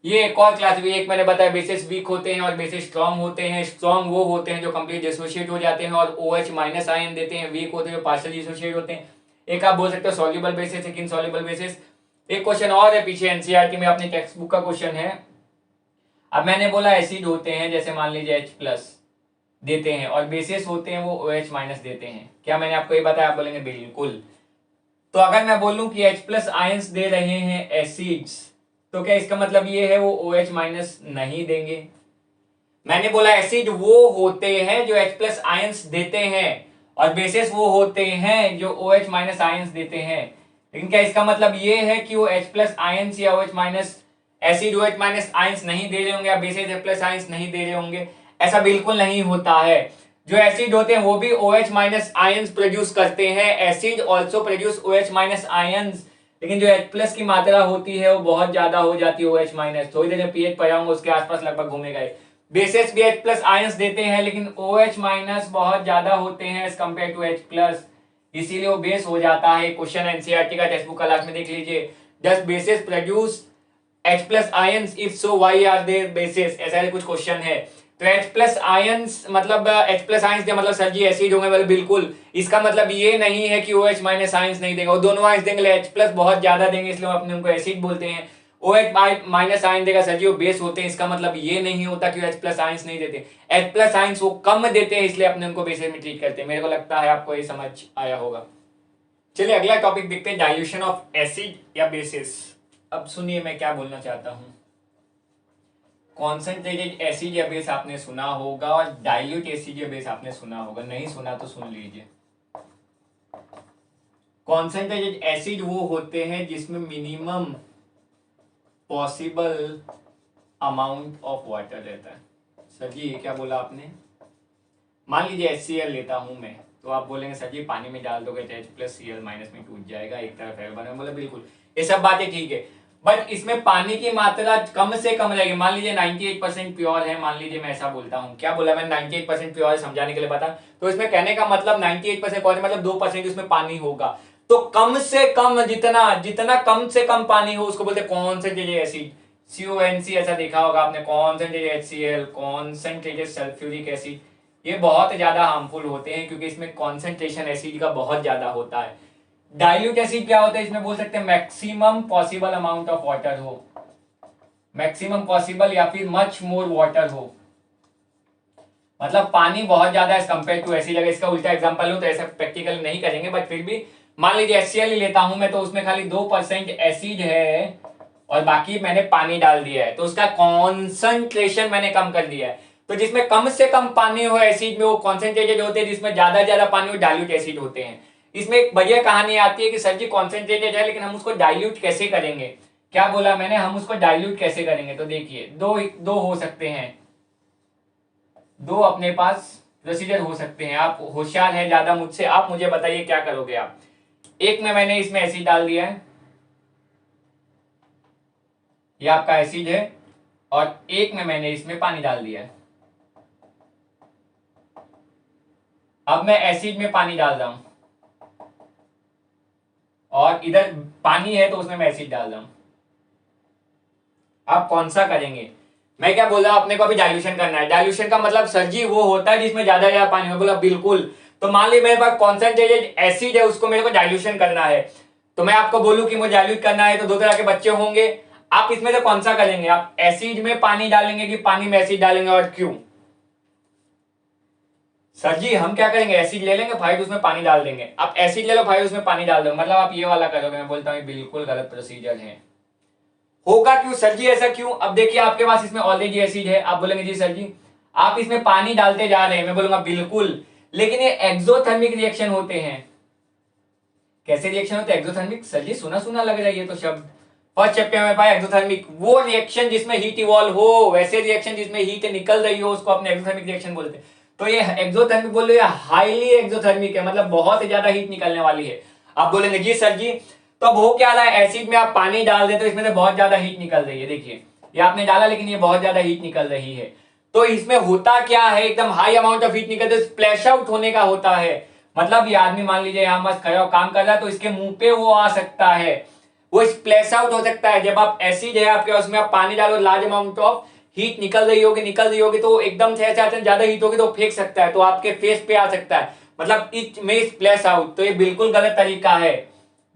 ये एक और क्लास भी, एक मैंने बताया बेसिस वीक होते हैं और बेसिस स्ट्रॉन्ग होते हैं। स्ट्रॉन्ग वो होते हैं जो कंप्लीट डिसोशिएट हो जाते हैं और OH माइनस आयन देते हैं। वीक होते हैं जो पार्शियल डिसोशिएट होते हैं। एक आप बोल सकते हो सॉल्युबल बेसिस, एक इनसॉल्युबल बेसिस। एक क्वेश्चन और है पीछे एनसीईआरटी में, अपने टेक्स्ट बुक का क्वेश्चन है। अब मैंने बोला एसिड होते हैं, जैसे मान लीजिए H+ देते हैं, और बेसिस होते हैं वो OH माइनस देते हैं। क्या मैंने आपको ये बताया? आप बोलेंगे बिल्कुल। तो अगर मैं बोलूं कि H+ आयंस दे रहे हैं एसिड्स, तो क्या इसका मतलब ये है वो OH माइनस नहीं देंगे? मैंने बोला एसिड वो होते हैं जो H+ आयंस देते हैं, और बेसिस वो होते हैं जो OH माइनस आयंस देते हैं। लेकिन क्या इसका मतलब ये है कि वो H+ आयंस या OH minus, acid OH minus ions नहीं दे रहे होंगे, या बेसिस H+ आयंस नहीं दे रहे होंगे? ऐसा बिल्कुल नहीं होता है। जो एसिड होते हैं वो भी OH माइनस आयंस प्रोड्यूस करते हैं। Acid also produce OH minus ions, लेकिन जो H+ की मात्रा होती है वो बहुत ज्यादा हो जाती है OH माइनस। थोड़ी देर में पीएच पढ़ाऊंगा, उसके आसपास लगभग घूमेगा। बेसिस भी H+ आयंस देते हैं, लेकिन OH माइनस बहुत ज्यादा होते हैं एज कंपेयर टू H+, इसीलिए वो बेस हो जाता है। क्वेश्चन एनसीईआरटी का टेक्स्ट बुक का लास्ट में देख लीजिए, does bases produce H+ ions, if so why are they bases, ऐसा कुछ क्वेश्चन है। तो H+ आयंस मतलब H+ आयंस दे मतलब सर जी एसिड होंगे, मतलब बिल्कुल। इसका मतलब ये नहीं है कि OH माइनस आयंस नहीं देगा, वो दोनों आयंस देंगे, H+ बहुत ज्यादा देंगे, इसलिए अपने उनको एसिड बोलते हैं। OH माइनस आयन देगा सर जी वो बेस होते हैं, इसका मतलब ये नहीं होता कि H+ आयंस नहीं देते। H+ आयंस वो कम देते हैं, इसलिए अपने उनको बेसिस में ट्रीट करते हैं। मेरे को लगता है आपको ये समझ आया होगा। चलिए अगला टॉपिक देखते हैं, डाइल्यूशन ऑफ एसिड या बेसिस। अब सुनिए मैं क्या बोलना चाहता हूं। कॉन्सेंट्रेटेड एसिड या बेस आपने सुना होगा और डाइल्यूट एसिड या बेस आपने सुना होगा, नहीं सुना तो सुन लीजिए। कॉन्सेंट्रेटेड एसिड वो होते हैं जिसमें minimum possible amount of water रहता है। सर जी ये क्या बोला आपने? मान लीजिए HCl लेता हूं मैं, तो आप बोलेंगे सर जी पानी में डाल दोगे तो H+Cl- में टूट जाएगा, एक तरफ है बने। बोले बिल्कुल, ये सब बातें ठीक है, बट इसमें पानी की मात्रा कम से कम रहेगी। मान लीजिए 98% प्योर है, मान लीजिए मैं ऐसा बोलता हूँ, क्या बोला मैंने? 98% प्योर है, समझाने के लिए बता। तो इसमें कहने का मतलब 98% प्योर मतलब 2% उसमें पानी होगा। तो कम से कम जितना जितना कम से कम पानी हो उसको बोलते हैं कॉन्सेंट्रेटेड एसिड। CONC ऐसा देखा होगा आपने, concentrated HCl, concentrated sulphuric acid. ये बहुत ज्यादा हार्मफुल होते हैं क्योंकि इसमें कॉन्सेंट्रेशन एसिड का बहुत ज्यादा होता है। डाइल्यूट एसिड क्या होता है? इसमें बोल सकते हैं maximum possible amount of water हो, मैक्सिमम पॉसिबल या फिर मच मोर वाटर हो, मतलब पानी बहुत ज्यादा एज कंपेयर टू एसिड। अगर इसका उल्टा एग्जांपल लूं तो ऐसा प्रैक्टिकल नहीं करेंगे, बट फिर भी मान लीजिए HCl ही लेता हूं मैं, तो उसमें खाली 2% एसिड है और बाकी मैंने पानी डाल दिया है, तो उसका कॉन्सेंट्रेशन मैंने कम कर दिया है। तो जिसमें कम से कम पानी हो एसिड में वो कॉन्सेंट्रेटेड होते हैं, जिसमें ज्यादा पानी हो डाइल्यूट एसिड होते हैं। इसमें एक बढ़िया कहानी आती है कि सर जी कॉन्सेंट्रेटेड है लेकिन हम उसको डाइल्यूट कैसे करेंगे? क्या बोला मैंने? हम उसको डाइल्यूट कैसे करेंगे? तो देखिए दो हो सकते हैं, दो अपने पास प्रोसीजर हो सकते हैं। आप होशियार है ज्यादा मुझसे, आप मुझे बताइए क्या करोगे आप। एक में मैंने इसमें एसिड डाल दिया है, ये आपका एसिड है, और एक में मैंने इसमें पानी डाल दिया है। अब मैं एसिड में पानी डाल रहा हूं और इधर पानी है तो उसमें मैं एसिड डाल रहा हूं। आप कौन सा करेंगे? मैं क्या बोल रहा हूं, अपने को अभी डाइल्यूशन करना है। डाइल्यूशन का मतलब सर जी वो होता है जिसमें ज्यादा पानी हो। बोला बिल्कुल। तो मान ली मेरे पास कॉन्सेंट्रेटेड एसिड है, उसको मेरे को डाइल्यूशन करना है, तो मैं आपको बोलूं कि मुझे डाइल्यूट करना है, तो दो तरह के बच्चे होंगे। आप इसमें से कौन सा करेंगे? आप एसिड में पानी डालेंगे कि पानी में एसिड डालेंगे, और क्यों? सर जी हम क्या करेंगे, एसिड ले लेंगे फाइट उसमें पानी डाल देंगे। आप एसिड ले लो फाइट उसमें पानी डाल दो, मतलब आप ये वाला करोगे। मैं बोलता हूँ बिल्कुल गलत प्रोसीजर है। होगा क्यों सर जी, ऐसा क्यों? अब देखिए आपके पास इसमें ऑलरेडी एसिड है, आप बोलेंगे जी सर जी आप इसमें पानी डालते जा रहे हैं। मैं बोलूंगा बिल्कुल, लेकिन ये एक्सोथर्मिक रिएक्शन होते हैं। कैसे रिएक्शन होते हैं एक्सोथर्मिक? सर जी सुना सुना लग रहा है ये तो शब्द, फर्स्ट चैप्टर में पाया एक्सोथर्मिक। वो रिएक्शन जिसमें हीट इवॉल्व हो, वैसे रिएक्शन जिसमें हीट निकल रही हो उसको अपने एक्सोथर्मिक रिएक्शन बोलते हैं। तो ये एक्सोथर्मिक बोल रहे हैं, हाईली एक्सोथर्मिक है, मतलब बहुत ज्यादा हीट निकलने वाली है। आप बोलेंगे जी सर जी तो अब हो क्या रहा है, एसिड में आप पानी डाल दे तो इसमें से बहुत ज्यादा हीट निकल रही है। देखिए ये आपने डाला लेकिन ये बहुत ज्यादा हीट निकल रही है। तो इसमें होता क्या है, एकदम हाई अमाउंट ऑफ हीट निकलते, स्प्लैश आउट होने का होता है। मतलब ये आदमी मान लीजिए यहाँ मस्त खड़ा काम कर रहा है तो इसके मुंह पे वो आ सकता है, वो स्प्लैश आउट हो सकता है। जब आप एसिड है आपके उसमें आप पानी डालो, लार्ज अमाउंट ऑफ हीट निकल रही होगी तो एकदम से ऐसे ज्यादा हीट होगी तो फेंक सकता है, तो आपके फेस पे आ सकता है, मतलब इट में स्प्लैश आउट। तो ये बिल्कुल गलत तरीका है।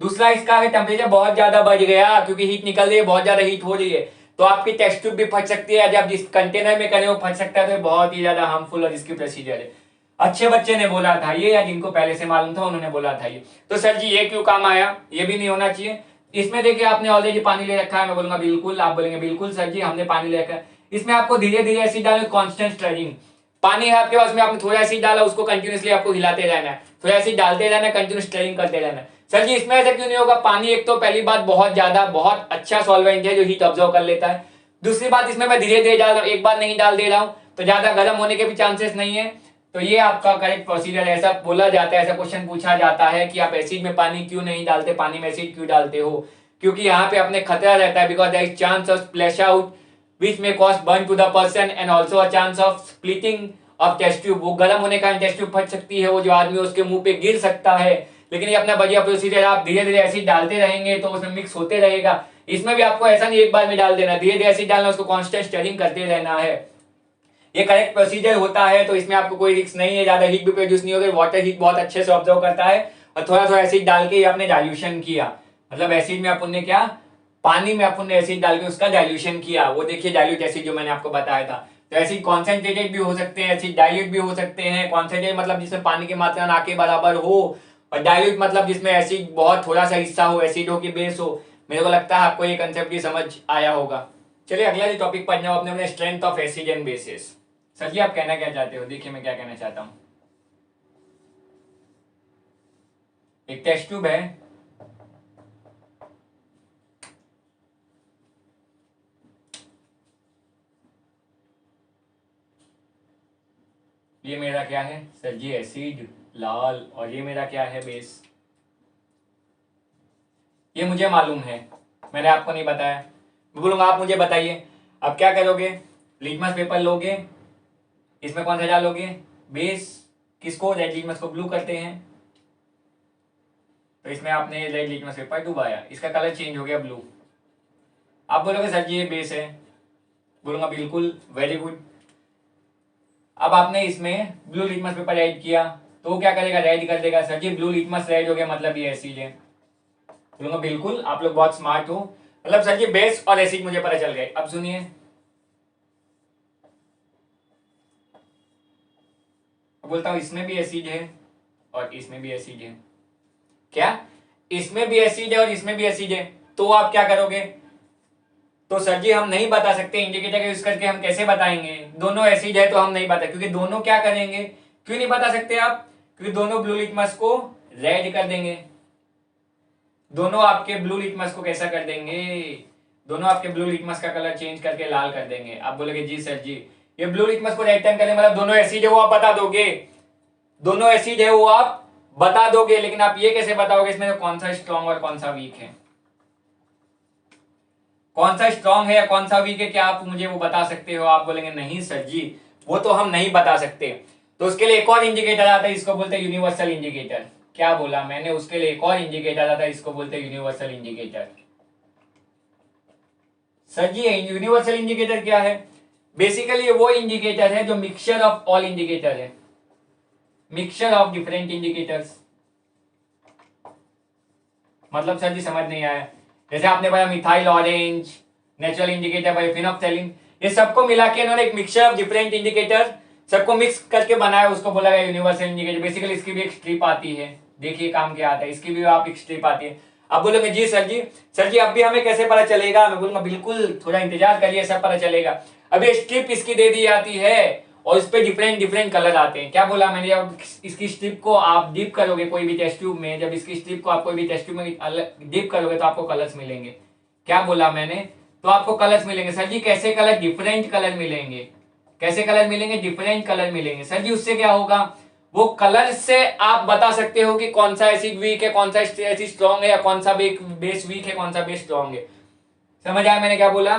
दूसरा, इसका अगर टेम्परेचर बहुत ज्यादा बढ़ गया क्योंकि हीट निकल रही है, बहुत ज्यादा हीट हो रही है, तो आपकी टेस्ट ट्यूब भी फट सकती है। जब जिस कंटेनर में करें वो फट सकता है, तो बहुत ही ज्यादा हार्मफुल और इसकी प्रोसीजर है। अच्छे बच्चे ने बोला था ये, या जिनको पहले से मालूम था उन्होंने बोला था ये। तो सर जी ये क्यों काम आया, ये भी नहीं होना चाहिए। इसमें देखिए आपने ऑलरेडी पानी ले रखा है, मैं बोलूंगा बिल्कुल, आप बोलेंगे बिल्कुल सर जी हमने पानी ले रखा है। इसमें आपको धीरे धीरे एसिड डालना, कांस्टेंट स्टरिंग। पानी है आपके पास में, आपने थोड़ा एसिड डाला, उसको कंटिन्यूसली आपको हिलाते रहना है, थोड़ा एसिड डालते रहना है, कंटिन्यूस स्टरिंग करते रहना है। सर जी इसमें ऐसा क्यों नहीं होगा? पानी एक तो पहली बात बहुत अच्छा सॉल्वेंट है जो हीट ऑब्जर्व कर लेता है। दूसरी बात इसमें मैं धीरे धीरे डाल रहा हूँ, एक बार नहीं डाल दे रहा हूँ, तो ज्यादा गर्म होने के भी चांसेस नहीं है। तो ये आपका करेक्ट प्रोसीजर है। ऐसा बोला जाता है, ऐसा क्वेश्चन पूछा जाता है कि आप एसिड में पानी क्यों नहीं डालते, पानी में एसिड क्यों डालते हो? क्योंकि यहाँ पे अपने खतरा रहता है, because there is chance of splash out which may cause burn to the person and also a chance of splitting of test tube। वो गर्म होने का टेस्ट ट्यूब फट सकती है, वो जो आदमी उसके मुंह पे गिर सकता है। लेकिन ये अपना बढ़िया प्रोसीजर, आप धीरे धीरे एसिड डालते रहेंगे तो उसमें मिक्स होते रहेगा। इसमें भी आपको ऐसा नहीं एक बार में डाल देना, धीरे धीरे एसिड डालना, उसको कांस्टेंट स्टरिंग करते रहना है। ये करेक्ट प्रोसीजर होता है, तो इसमें आपको कोई रिस्क नहीं है, ज्यादा हीट भी प्रोड्यूस नहीं होगी। वाटर हीट बहुत अच्छे से ऑब्जर्व करता है, और थोड़ा थोड़ा एसिड डाल के आपने डाइल्यूशन किया, मतलब एसिड में अपन ने क्या, पानी में अपन ने एसिड डाल के उसका डाइल्यूशन किया। वो देखिए डाइल्यूट एसिड जो मैंने आपको बताया था। तो एसिड कॉन्सेंट्रेटेड भी हो सकते हैं, एसिड डाइल्यूट भी हो सकते हैं। कॉन्सेंट्रेटेड मतलब जिसमें पानी की मात्रा ना के बराबर हो, और डाइल्यूट मतलब जिसमें एसिड बहुत थोड़ा सा हिस्सा हो, एसिड हो कि बेस हो। मेरे को लगता है आपको ये कंसेप्ट भी समझ आया होगा। चलिए अगला जो टॉपिक पढ़ना हो अपने strength of acid and bases. Sir ji आप कहना क्या चाहते हो? देखिए मैं क्या कहना चाहता हूँ। एक टेस्ट ट्यूब है, ये मेरा क्या है सर जी? एसिड लाल। और ये मेरा क्या है? बेस। ये मुझे मालूम है, मैंने आपको नहीं बताया। मैं बोलूंगा आप मुझे बताइए। अब क्या करोगे? लिटमस पेपर लोगे, इसमें कौन सा डालोगे? बेस। किसको? रेड लिटमस को ब्लू करते हैं। तो इसमें आपने रेड लिटमस पेपर डुबाया, इसका कलर चेंज हो गया ब्लू। आप बोलोगे सर जी ये बेस है। बोलूंगा बिल्कुल, वेरी गुड। अब आपने इसमें ब्लू लिटमस पेपर ऐड किया तो वो क्या करेगा? रेड कर देगा। सर जी ब्लू लिटमस रेड हो गया मतलब ये एसिड है। बोलूंगा बिल्कुल, आप लोग बहुत स्मार्ट हो। मतलब सर जी बेस और एसिड मुझे पता चल गए। अब सुनिए, बोलता हूं इसमें भी एसिड है और इसमें भी एसिड है। क्या? इसमें भी एसिड है और इसमें भी एसिड है। तो आप क्या करोगे? तो सर जी हम नहीं बता सकते, इंडिकेटर का यूज करके हम कैसे बताएंगे? दोनों एसिड है तो हम नहीं बता, क्योंकि दोनों क्या करेंगे? क्यों नहीं बता सकते आप? क्योंकि दोनों ब्लू लिटमस को रेड कर देंगे। दोनों आपके ब्लू लिटमस को कैसा कर देंगे? दोनों आपके ब्लू लिटमस का कलर चेंज करके लाल कर देंगे। आप बोलोगे जी सर जी ये ब्लू लिटमस को रेड टर्न करने मतलब दोनों एसिड है वो आप बता दोगे। दोनों एसिड है वो आप बता दोगे, लेकिन आप ये कैसे बताओगे इसमें कौन सा स्ट्रॉन्ग और कौन सा वीक है? कौन सा स्ट्रॉन्ग है या कौन सा वीक है, क्या आप मुझे वो बता सकते हो? आप बोलेंगे नहीं सर जी वो तो हम नहीं बता सकते। तो उसके लिए एक और इंडिकेटर आता है, इसको बोलते हैं यूनिवर्सल इंडिकेटर। क्या बोला मैंने? उसके लिए एक और इंडिकेटर आता है, इसको बोलते हैं universal indicator. Sir ji universal indicator क्या है? बेसिकली वो इंडिकेटर है जो मिक्सचर ऑफ ऑल इंडिकेटर है, मिक्सचर ऑफ डिफरेंट इंडिकेटर्स। मतलब सर जी समझ नहीं आया। जैसे आपने पढ़ा methyl orange, natural indicator by phenolphthalein, ये सबको मिला के इन्होंने एक मिक्सचर ऑफ डिफरेंट इंडिकेटर सबको मिक्स करके बनाया, उसको बोला गया यूनिवर्सल इंडिकेटर। बेसिकली इसकी भी एक स्ट्रिप आती है, देखिए काम क्या आता है, इसकी भी आप एक स्ट्रिप आती है। अब बोलोगे जी सर जी, सर जी अब भी हमें कैसे पता चलेगा? मैं बोलूंगा बिल्कुल थोड़ा इंतजार करिए, सब पता चलेगा। अभी स्ट्रिप इसकी दे दी जाती है और इस पे डिफरेंट डिफरेंट कलर आते हैं। क्या बोला मैंने? जब इसकी स्ट्रिप को आप डिप करोगे कोई भी टेस्ट ट्यूब में, जब इसकी स्ट्रिप को आप कोई भी टेस्ट ट्यूब में डिप करोगे तो आपको कलर्स मिलेंगे। क्या बोला मैंने? तो आपको कलर्स मिलेंगे। सर जी कैसे कलर? डिफरेंट कलर मिलेंगे। कैसे कलर मिलेंगे? डिफरेंट कलर मिलेंगे। सर जी उससे क्या होगा? वो कलर से आप बता सकते हो कि कौन सा एसिड वीक है, कौन सा एसिड स्ट्रॉन्ग है, या कौन सा बेस वीक है, कौन सा बेस स्ट्रॉन्ग है। समझ आया मैंने क्या बोला?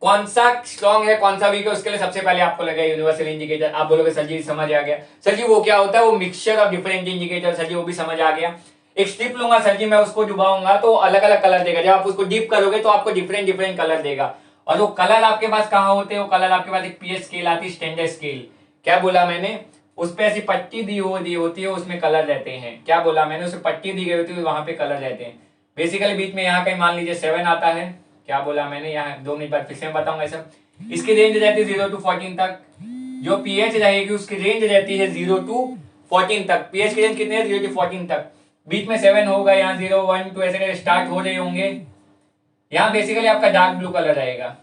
कौन सा स्ट्रॉन्ग है कौन सा वीक है, उसके लिए सबसे पहले आपको लगेगा यूनिवर्सल इंडिकेटर। आप बोलोगे सर जी समझ आ गया। सर जी वो क्या होता है? वो mixture of different indicator. Sir ji वो भी समझ आ गया। एक स्ट्रिप लूंगा सर जी, मैं उसको डुबाऊंगा तो अलग अलग कलर देगा। जब आप उसको डीप करोगे तो आपको डिफरेंट डिफरेंट कलर देगा। और वो कलर आपके पास कहाँ होते हैं? वो कलर आपके पास एक पीएच स्केल आती है, स्टैंडर्ड स्केल। क्या बोला मैंने? उस पे ऐसी पट्टी दी होती है, उसमें कलर रहते हैं। क्या बोला मैंने? उसे पट्टी दी गई होती है, वहां पे कलर रहते हैं। बेसिकली बीच में यहाँ कहीं मान लीजिए 7 आता है। क्या बोला मैंने? यहाँ 2 मिनट बाद फिर से बताऊंगा सब। इसकी रेंज रहती है 0 to 14 तक। जो पीएच रहेगी उसकी रेंज रहती है 0 to 14 तक। पीएच की रेंज कितनी है? 0 to 14 तक। बीच में 7 होगा, यहाँ 0 1 2 ऐसे स्टार्ट हो रहे होंगे। यहाँ बेसिकली आपका डार्क ब्लू कलर रहेगा।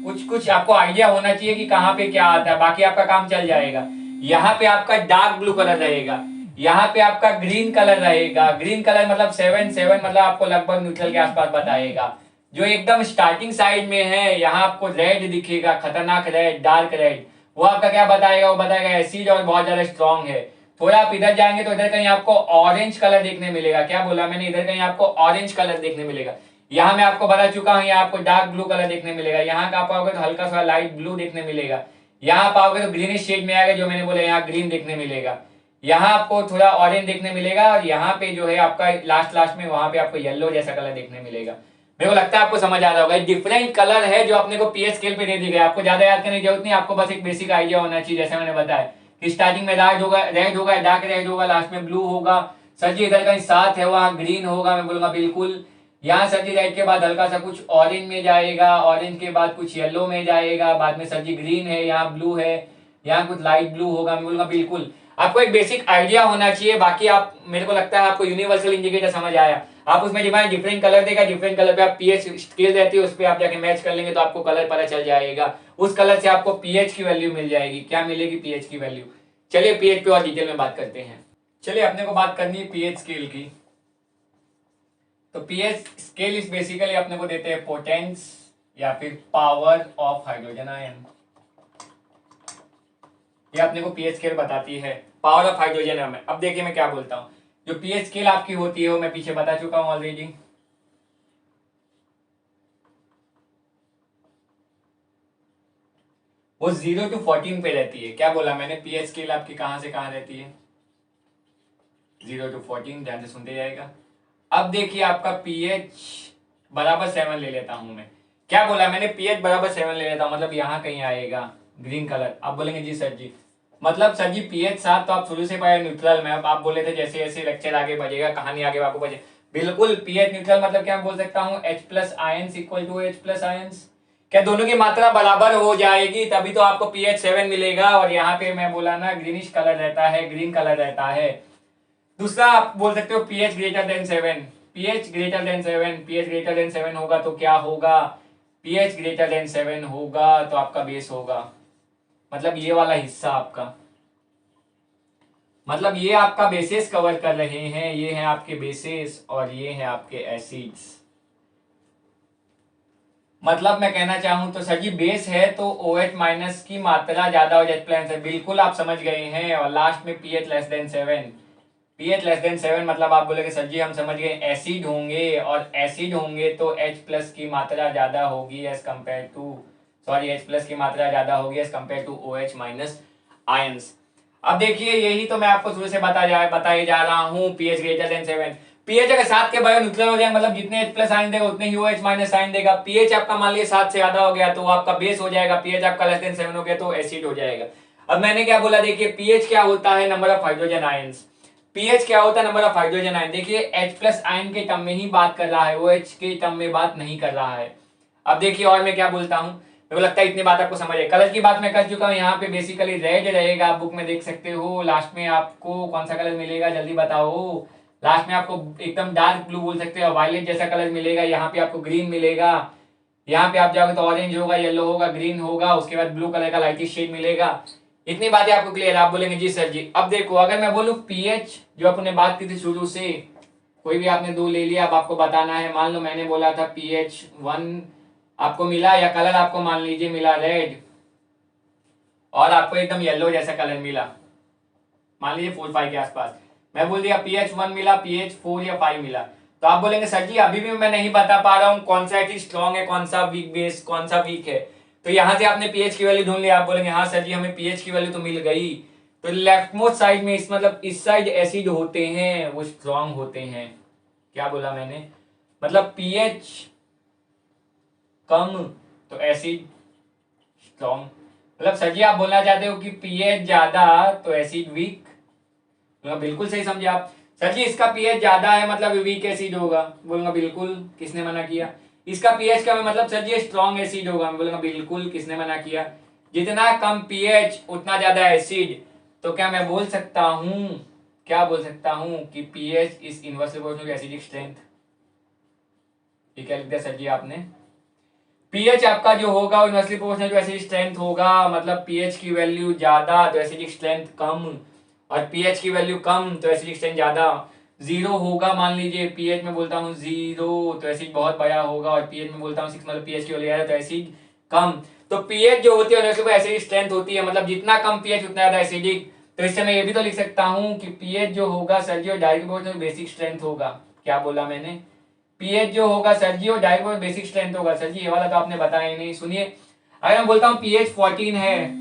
कुछ कुछ आपको आइडिया होना चाहिए कि कहाँ पे क्या आता है, बाकी आपका काम चल जाएगा। यहाँ पे आपका डार्क ब्लू कलर रहेगा, यहाँ पे आपका ग्रीन कलर रहेगा। ग्रीन कलर मतलब 7 मतलब आपको लगभग न्यूट्रल के आसपास बताएगा। जो एकदम स्टार्टिंग साइड में है यहाँ आपको रेड दिखेगा, खतरनाक रेड, डार्क रेड। वो आपका क्या बताएगा? वो बताएगा एसिड और बहुत ज्यादा स्ट्रॉन्ग है। थोड़ा आप इधर जाएंगे तो इधर कहीं आपको ऑरेंज कलर देखने मिलेगा। क्या बोला मैंने? इधर कहीं आपको ऑरेंज कलर देखने मिलेगा। यहाँ मैं आपको बता चुका हूँ, यहाँ आपको डार्क ब्लू कलर देखने मिलेगा। यहाँ का पाओगे तो हल्का सा लाइट ब्लू देखने मिलेगा। यहाँ पाओगे तो ग्रीनिश शेड में आएगा, जो मैंने बोला यहाँ ग्रीन देखने मिलेगा। यहाँ आपको थोड़ा ऑरेंज देखने मिलेगा, और यहाँ पे जो है आपका लास्ट लास्ट में वहां पे आपको येलो जैसा कलर देखने मिलेगा। मेरे को लगता है आपको समझ आ रहा होगा। डिफरेंट कलर है जो अपने को पीएच स्केल पे दे दी गई। आपको ज्यादा याद करने की जरूरत नहीं, आपको बस एक बेसिक आइडिया होना चाहिए। जैसे मैंने बताया कि स्टार्टिंग में रेड होगा, डार्क रेड होगा, लास्ट में ब्लू होगा। सर जी इधर कहीं 7 है, वहां ग्रीन होगा। मैं बोलूंगा बिल्कुल। यहाँ सर जी रेड के बाद हल्का सा कुछ ऑरेंज में जाएगा, ऑरेंज के बाद कुछ येलो में जाएगा, बाद में सर जी ग्रीन है, यहाँ ब्लू है, यहाँ कुछ लाइट ब्लू होगा, मैं बोलूंगा बिल्कुल। आपको एक बेसिक आइडिया होना चाहिए, बाकी आप, मेरे को लगता है आपको यूनिवर्सल इंडिकेटर समझ आया। आप उसमें डिफरेंट कलर देगा, डिफरेंट कलर पे आप पीएच स्केल रहती है, उस पर आप जाके मैच कर लेंगे तो आपको कलर पता चल जाएगा। उस कलर से आपको पीएच की वैल्यू मिल जाएगी। क्या मिलेगी? पीएच की वैल्यू। चलिए पीएच पे और डिटेल में बात करते हैं। चलिए अपने को बात करनी है पीएच स्केल की। तो पीएच स्केल इस बेसिकली अपने को देते हैं पोटेंस या फिर पावर ऑफ हाइड्रोजन आयन। ये अपने को पीएच स्केल बताती है, पावर ऑफ हाइड्रोजन आयन। अब देखिए मैं क्या बोलता हूँ, जो पीएच स्केल आपकी होती है वो मैं पीछे बता चुका हूँ ऑलरेडी। वो 0 to 14 पे रहती है। क्या बोला मैंने? पीएच स्केल आपकी कहां से कहां रहती है? 0 to 14, ध्यान से सुनते जाएगा। अब देखिए आपका पीएच बराबर 7 ले लेता हूं मैं। क्या बोला मैंने? पीएच बराबर 7 ले लेता हूं, मतलब यहां कहीं आएगा ग्रीन कलर। आप बोलेंगे जी सर जी, मतलब सर जी पीएच 7 तो आप शुरू से पाए न्यूट्रल में। अब आप बोले थे जैसे जैसे लेक्चर आगे बढ़ेगा, कहानी आगे आपको बढ़े, बिल्कुल पीएच न्यूट्रल मतलब क्या बोल सकता हूँ? H plus ions equal to H plus ions. क्या दोनों की मात्रा बराबर हो जाएगी तभी तो आपको पीएच 7 मिलेगा। और यहाँ पे मैं बोला ना ग्रीनिश कलर रहता है, ग्रीन कलर रहता है। दूसरा आप बोल सकते हो pH greater than 7। PH greater than 7, pH greater than 7 होगा तो क्या होगा? पीएच ग्रेटर देन 7 होगा तो आपका बेस होगा, मतलब ये वाला हिस्सा आपका, मतलब ये आपका बेसिस कवर कर रहे हैं। ये है आपके बेसिस और ये है आपके एसिड्स। मतलब मैं कहना चाहूं तो सर जी बेस है तो OH माइनस की मात्रा ज्यादा हो जाए प्लान से, बिल्कुल आप समझ गए हैं। और लास्ट में pH less than 7, pH less than 7 मतलब आप बोलेंगे सर जी हम समझ गए एसिड होंगे, और एसिड होंगे तो H प्लस की मात्रा ज्यादा होगी as compare to, sorry H plus की मात्रा ज्यादा होगी as compare to OH minus ions. अब देखिए यही तो मैं आपको शुरू से बताई जा रहा हूँ, पीएच ग्रेटर देन 7। पीएच अगर 7 के बायो न्यूट्रल हो जाए, मतलब जितने H प्लस आयन देगा उतने ही OH माइनस आयन देगा। पीएच आपका मान लीजिए 7 से ज्यादा हो गया तो आपका बेस हो जाएगा, पीएच आपका लेस देन 7 हो गया तो एसिड हो जाएगा। अब मैंने क्या बोला, देखिए पीएच क्या होता है? Number of hydrogen ions. PH क्या होता है? Number of hydrogen ion. देखिए H प्लस आयन के टर्म में ही बात कर रहा है, OH के टर्म में बात नहीं कर रहा है। अब देखिए और मैं क्या बोलता हूँ, मेरे को लगता है इतनी बात आपको समझ है। कलर की बात मैं कर चुका हूँ, यहाँ पे बेसिकली रेड रहेगा, आप बुक में देख सकते हो। लास्ट में आपको कौन सा कलर मिलेगा जल्दी बताओ? लास्ट में आपको एकदम डार्क ब्लू बोल सकते हो, वायलेट जैसा कलर मिलेगा। यहाँ पे आपको ग्रीन मिलेगा, यहाँ पे आप जाओगे तो ऑरेंज होगा, येलो होगा, ग्रीन होगा, उसके बाद ब्लू कलर का लाइटिश शेड मिलेगा। इतनी बातें आपको क्लियर है? आप बोलेंगे जी सर जी। अब देखो अगर मैं बोलूँ पीएच जो अपने बात की थी शुरू से, कोई भी आपने दो ले लिया, अब आपको बताना है। मान लो मैंने बोला था पीएच 1 आपको मिला, या कलर आपको मान लीजिए मिला रेड, और आपको एकदम येलो जैसा कलर मिला, मान लीजिए 4-5 के आसपास। मैं बोल दिया पीएच 1 मिला, पीएच 4 या 5 मिला, तो आप बोलेंगे सर जी अभी भी मैं नहीं बता पा रहा हूँ कौन सा एसिड स्ट्रॉन्ग है, कौन सा वीक बेस, कौन सा वीक है। तो यहाँ से आपने पीएच की वैल्यू ढूंढ लिया, आप बोलेंगे हाँ सर जी हमें पीएच की वैल्यू तो मिल गई। तो लेफ्ट मोस्ट साइड में इस मतलब इस साइड एसिड होते हैं वो स्ट्रॉन्ग होते हैं। क्या बोला मैंने? मतलब पीएच कम तो एसिड स्ट्रॉन्ग। मतलब सर जी आप बोलना चाहते हो कि पीएच ज्यादा तो एसिड वीक? बिल्कुल सही समझे आप। सर जी इसका पीएच ज्यादा है मतलब वीक एसिड होगा, बोलूंगा बिल्कुल, किसने मना किया। इसका पीएच कम है मतलब सर जी स्ट्रॉन्ग एसिड होगा, मैं बोलूंगा बिल्कुल, किसने मना किया। जितना कम पीएच उतना ज्यादा एसिड, तो क्या मैं बोल सकता हूं, क्या बोल सकता हूं कि pH is inversely proportional to acidic strength. ये क्या लिख दिया सर जी आपने? पीएच आपका जो होगा inversely proportional to acidic strength होगा, मतलब पीएच की वैल्यू ज्यादा तो एसिडिक स्ट्रेंथ कम, और पीएच की वैल्यू कम तो एसिडिक स्ट्रेंथ ज्यादा। 0 होगा मान लीजिए, पीएच में बोलता हूँ 0 तो एसिड बहुत बड़ा होगा, और पीएच में बोलता हूँ 6 मतलब पीएच की वैल्यू ज्यादा तो एसिड कम। तो पीएच जो होती है एसिडिक स्ट्रेंथ होती है, मतलब जितना कम पीएच उतना ज्यादा एसिडिक। तो इससे मैं ये भी तो लिख सकता हूँ कि पीएच जो होगा सर जी डायरेक्ट प्रोपोर्शनल बेसिक स्ट्रेंथ होगा। क्या बोला मैंने? पीएच जो होगा सर जी वो डायरेक्ट बेसिक स्ट्रेंथ होगा। सर जी ये वाला तो आपने बताया ही नहीं। सुनिए अगर मैं बोलता हूँ पीएच 14 है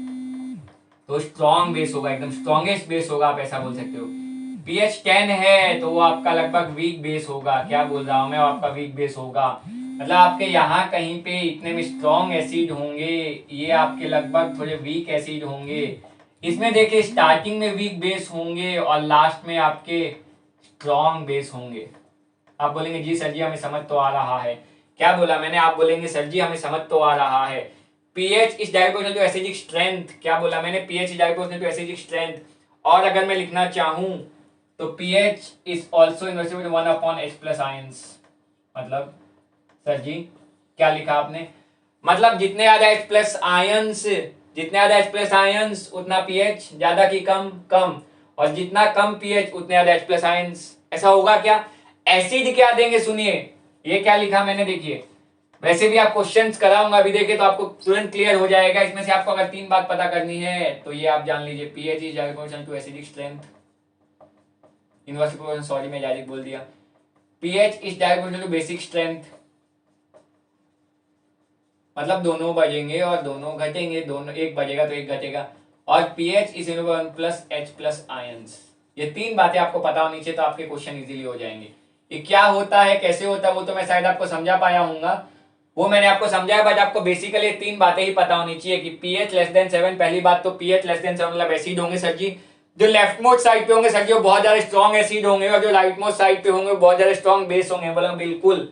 तो स्ट्रॉन्ग बेस होगा, एकदम स्ट्रॉन्गेस्ट बेस होगा, आप ऐसा बोल सकते हो। पीएच 10 है तो वो आपका लगभग वीक बेस होगा। क्या बोल रहा हूं मैं? आपका वीक बेस होगा, मतलब आपके यहाँ कहीं पे इतने में स्ट्रॉन्ग एसिड होंगे, ये आपके लगभग थोड़े वीक एसिड होंगे। इसमें देखिए स्टार्टिंग में वीक बेस होंगे और लास्ट में आपके स्ट्रॉन्ग बेस होंगे। आप बोलेंगे जी सर जी हमें समझ तो आ रहा है। क्या बोला मैंने? आप बोलेंगे सर जी हमें समझ तो आ रहा है। pH is direct proportional to acidic strength, क्या बोला मैंने, pH is direct proportional to acidic strength. और अगर मैं लिखना चाहूं तो pH is also inversely proportional to 1/H+ ions. मतलब सर जी क्या लिखा आपने, मतलब जितने ज्यादा H+ आयंस, जितने ज्यादा H+ आयंस उतना pH ज्यादा की कम कम, और जितना कम pH उतने ज्यादा H+ आयंस। ऐसा होगा क्या, एसिड क्या देंगे, सुनिए ये क्या लिखा मैंने, देखिए वैसे भी आप क्वेश्चंस कराऊंगा अभी, देखिए तो आपको तुरंत क्लियर हो जाएगा। इसमें से आपको अगर 3 बात पता करनी है तो ये आप जान लीजिए, pH is direct proportional to acidic strength, inverse proportional, sorry मैं डायरेक्ट बोल दिया, pH is direct proportional to basic strength, मतलब दोनों बढ़ेंगे और दोनों घटेंगे, दोनों एक बढ़ेगा तो एक घटेगा, और pH इज 1+H+ आयंस। ये 3 बातें आपको पता होनी चाहिए तो आपके क्वेश्चन इजीली हो जाएंगे। ये क्या होता है, कैसे होता है, वो तो मैं शायद आपको समझा पाया हूँगा, वो मैंने आपको समझाया, बट आपको बेसिकली 3 बातें ही पता होनी चाहिए कि pH लेस देन 7, पहली बात तो pH लेस देन 7 मतलब एसिड होंगे सर जी, जो लेफ्ट मोस्ट साइड पे होंगे सर जी वो बहुत ज्यादा स्ट्रॉन्ग एसिड होंगे, और जो राइट मोस्ट साइड पे होंगे बहुत ज्यादा स्ट्रॉन्ग बेस होंगे। बोला बिल्कुल,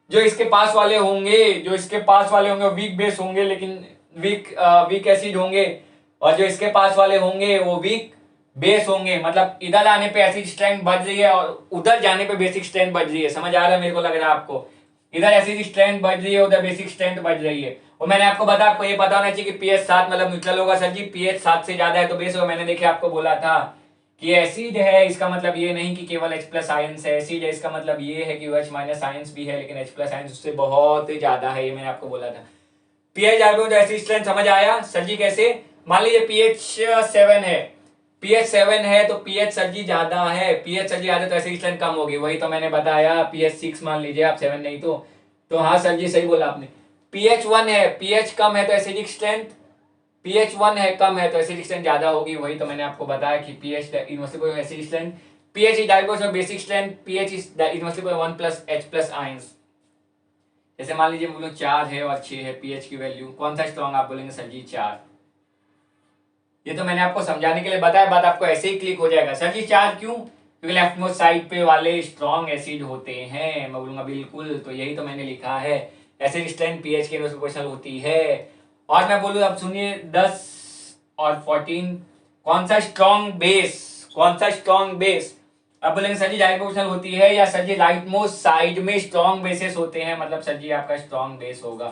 जो इसके पास वाले होंगे, जो इसके पास वाले होंगे वीक बेस होंगे, लेकिन वीक एसिड होंगे, और जो इसके पास वाले होंगे वो वीक बेस होंगे। मतलब इधर आने पे एसिड स्ट्रेंथ बढ़ रही है और उधर जाने पे बेसिक स्ट्रेंथ बढ़ रही है, समझ आ रहा है मेरे को, लग रहा है आपको, इधर एसिड स्ट्रेंथ बढ़ रही है उधर बेसिक स्ट्रेंथ बढ़ रही है। और मैंने आपको बताया, आपको ये पता होना चाहिए कि pH 7 मतलब न्यूट्रल होगा सर जी, pH 7 से ज्यादा है तो बेस होगा। मैंने देखिए आपको बोला था कि एसिड है, इसका मतलब ये नहीं कि केवल H+ आयंस है, एसिड है इसका मतलब ये है कि OH- आयंस भी है, लेकिन H+ आयंस उससे बहुत ज्यादा है, ये मैंने आपको बोला था। pH तो एसिड स्ट्रेंथ समझ आया सर जी कैसे, मान लीजिए pH 7 है, pH 7 है तो pH सर जी ज्यादा है, pH सर जी ज्यादा तो एसिड स्ट्रेंथ कम होगी, वही तो मैंने बताया, pH 6 मान लीजिए आप, 7 नहीं तो हाँ सर जी सही बोला आपने। pH 1 है, pH कम है तो एसिडिक स्ट्रेंथ, pH 1 है कम है तो एसिडिक स्ट्रेंथ ज्यादा होगी, वही तो मैंने आपको बताया कि pH inversely acidic strength, pH is direct basic strength, pH is inversely 1+H+ ions. जैसे मान लीजिए बोलो 4 है और 6 है pH की वैल्यू, कौन सा स्ट्रॉन्ग, आप बोलेंगे सर जी 4। ये तो मैंने आपको समझाने के लिए बताया, बात आपको ऐसे ही क्लिक हो जाएगा, सर जी 4 क्यों, क्योंकि लेफ्ट मोस्ट साइड पे वाले स्ट्रॉन्ग एसिड होते हैं। मैं बोलूंगा बिल्कुल, तो यही तो मैंने लिखा है, एसिड स्ट्रेंथ pH के इनवर्स प्रोपोर्शनल होती है। और मैं बोलूँ, अब सुनिए 10 और 14 कौन सा स्ट्रॉन्ग बेस, कौन सा स्ट्रॉन्ग बेस, अब बोलेंगे सर जी डायरेक्ट प्रोपोर्शनल होती है, या सर जी राइट मोस्ट साइड में स्ट्रॉन्ग बेसेस होते हैं, मतलब सर जी आपका स्ट्रॉन्ग बेस होगा।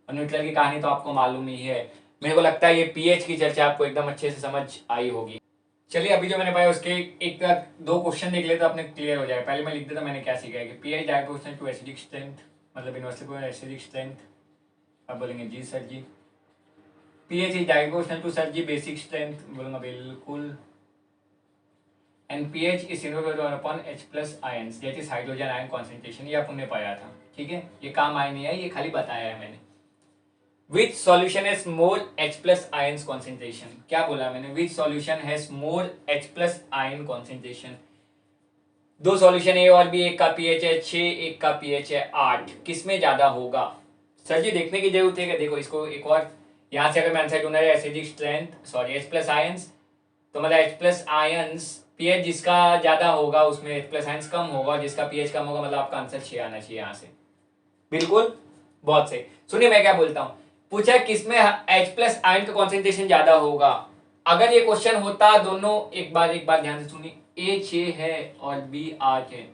और न्यूट्रल की कहानी तो आपको मालूम ही है। मेरे को लगता है ये pH की चर्चा आपको एकदम अच्छे से समझ आई होगी। चलिए अभी जो मैंने पाया उसके एक दो क्वेश्चन देख ले तो अपने क्लियर हो जाएगा। पहले मैं लिख देता, मैंने क्या सीखा है कि pH direct proportional to acidic strength, मतलब इनवर्सली प्रोपोर्शनल एसिडिक स्ट्रेंथ। अब बोलेंगे ji sir ji, pH is direct proportional to sir ji basic strength, बोलूंगा बिल्कुल, and pH is inversely upon H+ ions, that is hydrogen ion concentration. ये आपने पाया था, ठीक है, ये काम आया नहीं है, ये खाली बताया है मैंने। Which solution has more H+ ions concentration? क्या बोला मैंने, which solution has more H+ ion concentration? दो सॉल्यूशन ए और बी, एक का pH है 6, एक का pH है 8, किसमें ज्यादा होगा सर जी, देखने की जरूरत है। देखो इसको एक और, यहां से अगर मैं आंसर ढूंढना है acidic strength, sorry H+ ions, तो मतलब H+ आयंस pH जिसका ज्यादा होगा उसमें H+ आयंस कम होगा, जिसका pH कम होगा, मतलब आपका आंसर 6 आना चाहिए यहाँ से। बिल्कुल, बहुत सही। सुनिए मैं क्या बोलता हूँ, पूछा किसमें H+ आयन का कॉन्सेंट्रेशन ज्यादा होगा। अगर ये क्वेश्चन होता दोनों, एक बार ध्यान से सुनिए, A 6 है और B 8 है,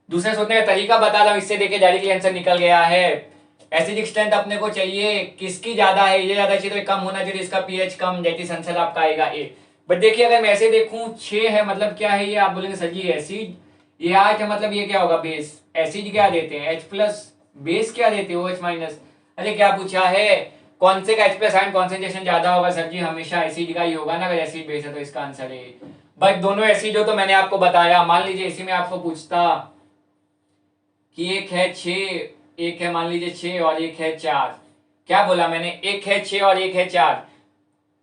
दूसरे सोचने का तरीका बता रहा हूं, इससे देखे डायरेक्टली आंसर निकल गया है। एसिडिक स्ट्रेंथ अपने को चाहिए किसकी ज्यादा है, ये ज्यादा चाहिए तो कम होना चाहिए, इसका pH come, that is answer आपका आएगा A। बट देखिए अगर मैं ऐसे देखूं 6 है मतलब क्या है ये, आप बोलेंगे सर जी एसिड, ये 8 है मतलब ये क्या होगा बेस, एसिड क्या देते हैं H+, बेस क्या देते हो OH-। अरे क्या पूछा है, कौन से का H+ आयन कॉन्सेंट्रेशन ज्यादा होगा सर जी, हमेशा एसिड का ही होगा ना, अगर एसिड बेस है तो इसका आंसर है। बट दोनों एसिड हो तो मैंने आपको बताया, मान लीजिए इसी में आपको पूछता कि एक है 6, एक है मान लीजिए 6 और एक है 4, क्या बोला मैंने, एक है 6 और एक है 4,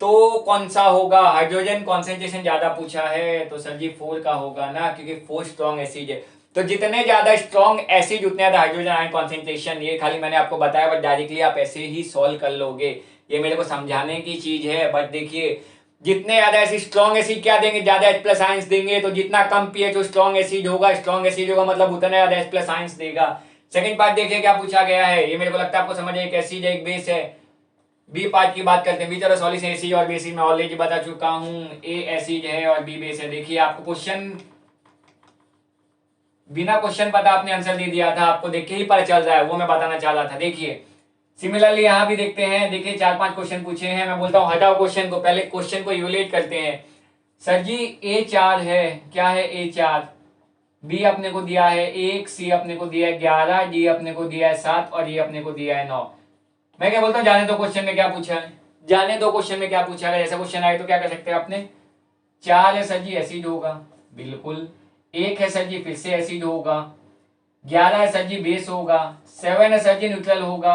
तो कौन सा होगा, हाइड्रोजन कॉन्सेंट्रेशन ज्यादा पूछा है तो सर जी 4 का होगा ना, क्योंकि 4 स्ट्रॉन्ग एसिड है। तो जितने ज्यादा स्ट्रॉन्ग एसिड उतने ज्यादा हाइड्रोजन आयन कॉन्सेंट्रेशन, ये खाली मैंने आपको बताया, बट डायरेक्टली आप ऐसे ही सॉल्व कर लोगे, ये मेरे को समझाने की चीज है। बट देखिए जितने ज्यादा एसिड स्ट्रॉन्ग एसिड क्या देंगे, ज्यादा H+ आयंस देंगे, तो जितना कम pH स्ट्रॉन्ग एसिड होगा, स्ट्रॉन्ग एसिड होगा मतलब उतना ज्यादा H+ आयंस देगा। सेकंड पार्ट देखिए क्या पूछा गया है, ये मेरे को लगता है आपको समझ है, एक एसिड है एक बेस है। बी पार्ट की बात करते हैं, बीच सॉल्यूशन एसिड और बेसिस में ऑलरेडी बता चुका हूं, ए एसिड है और बी बेस है। देखिए आपको क्वेश्चन बिना क्वेश्चन पता आपने आंसर दे दिया था, आपको देख के ही पता चल रहा है, वो मैं बताना चाह रहा था। देखिए सिमिलरली यहां भी देखते हैं, देखिए 4-5 क्वेश्चन पूछे हैं, मैं बोलता हूं हटाओ क्वेश्चन को, पहले क्वेश्चन को इवैल्यूएट करते हैं। सर जी A4 है, क्या है A4, बी अपने को दिया है 1, सी अपने को दिया है 11, डी अपने को दिया है 7 और ये अपने को दिया है 9। मैं क्या बोलता हूँ, जाने दो क्वेश्चन में क्या पूछा है, जाने दो क्वेश्चन में क्या पूछा है। ऐसा क्वेश्चन आए तो क्या कर सकते हैं अपने, 4 है सर जी एसिड होगा, बिल्कुल। 1 है सर जी फिर से एसिड होगा, 11 है सर जी बेस होगा, 7 है सर जी न्यूट्रल होगा,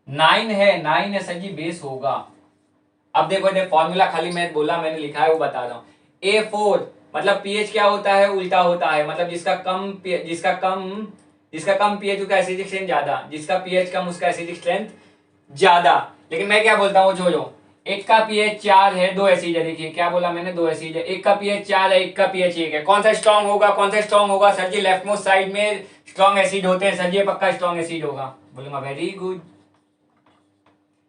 9 है सर जी बेस होगा। अब देखो फॉर्मूला खाली मैं बोला, मैंने लिखा है वो बता रहा हूं। A4 मतलब पीएच क्या होता है, उल्टा होता है, मतलब जिसका कम पीएच उसका एसिडिक स्ट्रेंथ ज्यादा, जिसका पीएच कम उसका एसिडिक स्ट्रेंथ ज्यादा। लेकिन मैं क्या बोलता हूँ, जो एक का पीएच 4 है, 2 एसिड है, देखिए क्या बोला मैंने, 2 एसिड है, एक का पीएच 4 है, एक का पीएच 1 है, कौन सा स्ट्रांग होगा, कौन सा स्ट्रांग होगा, सर जी लेफ्ट मोस्ट साइड में स्ट्रांग एसिड होते हैं, सर जी पक्का स्ट्रांग एसिड होगा। बोलूंगा वेरी गुड,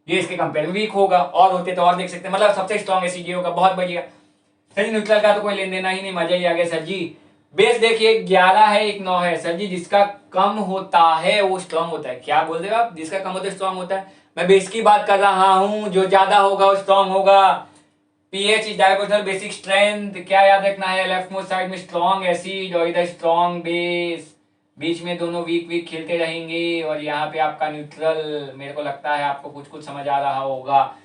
ये इसके कंपेयर में वीक होगा, और होते तो और देख सकते हैं, मतलब सबसे स्ट्रांग एसिड ये होगा, बहुत बढ़िया। सर जी न्यूट्रल का तो कोई लेन देना ही नहीं, मजा ही आ गया। सर जी बेस देखिए 11 है 1 9 है, सर जी जिसका कम होता है वो स्ट्रांग होता है, क्या बोल रहे हो आप, जिसका कम होता है स्ट्रांग होता है, मैं बेस की बात कर रहा हूं, जो ज्यादा होगा वो स्ट्रांग होगा। PH is diagonal basic strength, क्या याद रखना है, लेफ्ट मोस्ट साइड में स्ट्रांग एसिड और इधर स्ट्रांग बेस, बीच में दोनों वीक वीक खेलते रहेंगे, और यहाँ पे आपका न्यूट्रल। मेरे को लगता है आपको कुछ कुछ समझ आ रहा होगा।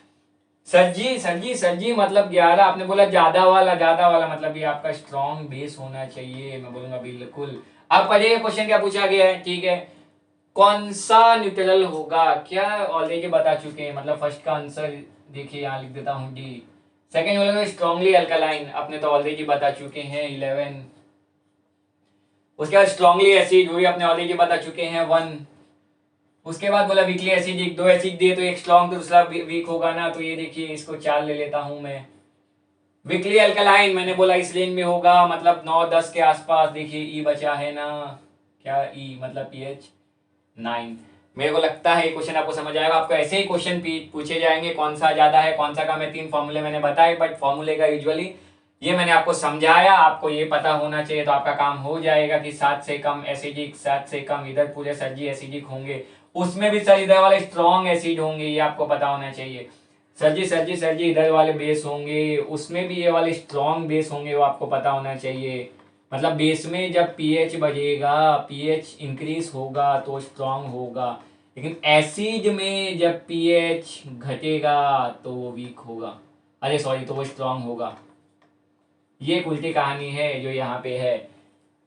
सर जी मतलब 11 आपने बोला, ज्यादा वाला मतलब ये आपका स्ट्रांग बेस होना चाहिए, मैं बोलूंगा बिल्कुल। अब पढ़िए क्वेश्चन क्या पूछा गया है, ठीक है। कौन सा न्यूट्रल होगा, क्या ऑलरेडी बता चुके हैं, मतलब फर्स्ट का आंसर देखिए यहाँ लिख देता हूँ डी। सेकेंड बोलेंगे स्ट्रांगली अल्कलाइन, अपने तो ऑलरेडी बता चुके हैं 11। उसके बाद स्ट्रांगली एसिड, वो भी अपने ऑलरेडी बता चुके हैं 1। उसके बाद बोला वीकली एसिड, 2 एसिड दिए तो एक स्ट्रांग तो दूसरा वीक होगा ना, तो ये देखिए इसको 4 ले लेता हूं मैं। वीकली अल्कलाइन मैंने बोला इस रेंज में होगा, मतलब 9-10 के आसपास। देखिए ई बचा है ना, क्या ई मतलब पीएच 9। मेरे को लगता है ये क्वेश्चन आपको समझ आएगा, आपको ऐसे ही क्वेश्चन पूछे जाएंगे, कौन सा ज्यादा है कौन सा कम है। 3 फॉर्मूले मैंने बताए, बट फॉर्मूले का यूजुअली ये मैंने आपको समझाया, आपको ये पता होना चाहिए, तो आपका काम हो जाएगा कि 7 से कम एसिडिक, 7 से कम इधर पूरे सर्जी एसिडिक होंगे, उसमें भी सर इधर वाले स्ट्रॉन्ग एसिड होंगे, ये आपको पता होना चाहिए। सर जी इधर वाले बेस होंगे, उसमें भी ये वाले स्ट्रॉन्ग बेस होंगे, वो आपको पता होना चाहिए। मतलब बेस में जब पीएच बढ़ेगा, पीएच इंक्रीज होगा तो स्ट्रॉन्ग होगा, लेकिन एसिड में जब पीएच घटेगा तो वो वीक होगा, अरे सॉरी तो वो स्ट्रॉन्ग होगा। ये एक उल्टी कहानी है जो यहाँ पे है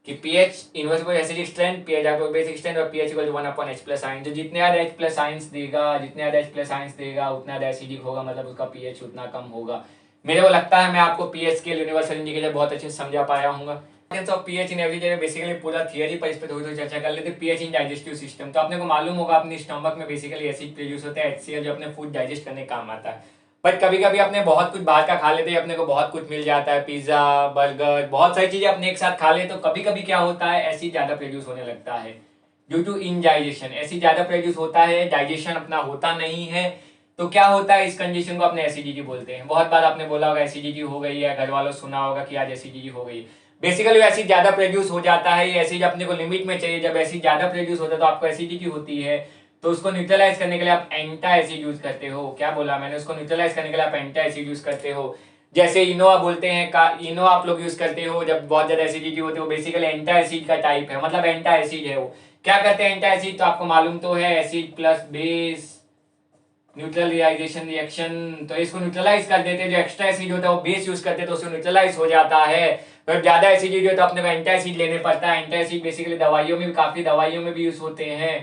कि pH inverse acidic strength, pH आपको बेसिक स्ट्रेंथ, और pH equal to 1/H+ ion. जो जितने ज्यादा H+ आयंस देगा, जितने ज्यादा H+ आयंस देगा उतना ज्यादा एसिडिक होगा, मतलब उसका pH उतना कम होगा। मेरे को लगता है मैं आपको pH स्केल, यूनिवर्सल इंडिकेटर बहुत अच्छे से समझा पाया हूँ। ऑफ pH इन एवरी जगह बेसिकली पूरा थियरी पर इस पे थोड़ी चर्चा कर लेते। pH इन डाइजेस्टिव सिस्टम, तो अपने को मालूम होगा अपने स्टमक में बेसिकली एसिड प्रोड्यूस होता है, HCl, जो अपने फूड डाइजेस्ट करने काम आता है। बट कभी कभी अपने बहुत कुछ बाहर का खा लेते हैं, अपने को बहुत कुछ मिल जाता है, पिज्जा बर्गर बहुत सारी चीजें अपने एक साथ खा ले, तो कभी कभी क्या होता है एसिड ज्यादा प्रोड्यूस होने लगता है ड्यू टू इनडाइजेशन। एसिड ज्यादा प्रोड्यूस होता है, डाइजेशन अपना होता नहीं है, तो क्या होता है इस कंडीशन को अपने एसिडिटी बोलते हैं। बहुत बार आपने बोला होगा एसिडिटी हो गई है, घर वालों सुना होगा कि आज एसिडिटी हो गई है। बेसिकली एसिड ज्यादा प्रोड्यूस हो जाता है, ये एसिड अपने को लिमिट में चाहिए। जब एसिड ज्यादा प्रोड्यूस होता है तो आपको एसिडिटी होती है, तो उसको न्यूट्रलाइज करने के लिए आप एंटा एसिड यूज करते हो। क्या बोला मैंने, उसको न्यूट्रलाइज करने के लिए आप एंटा एसिड यूज करते हो। जैसे इनोवा बोलते हैं, इनोवा आप लोग यूज करते हो जब बहुत ज्यादा एसिडिटी होती है, वो बेसिकली एंटा एसिड का टाइप है, मतलब एंटा एसिड है। वो क्या करते हैं एंटा एसिड, तो आपको मालूम तो है acid plus base neutralisation reaction, तो इसको न्यूट्रलाइज कर देते हैं। जो एक्स्ट्रा एसिड होता है वो बेस यूज करते हैं तो उसको न्यूट्रलाइज हो जाता है। तो ज्यादा एसिडिटी हो तो अपने को एंटा एसिड लेने पड़ता है। एंटा एसिड बेसिकली दवाइयों में, काफी दवाइयों में भी यूज होते हैं,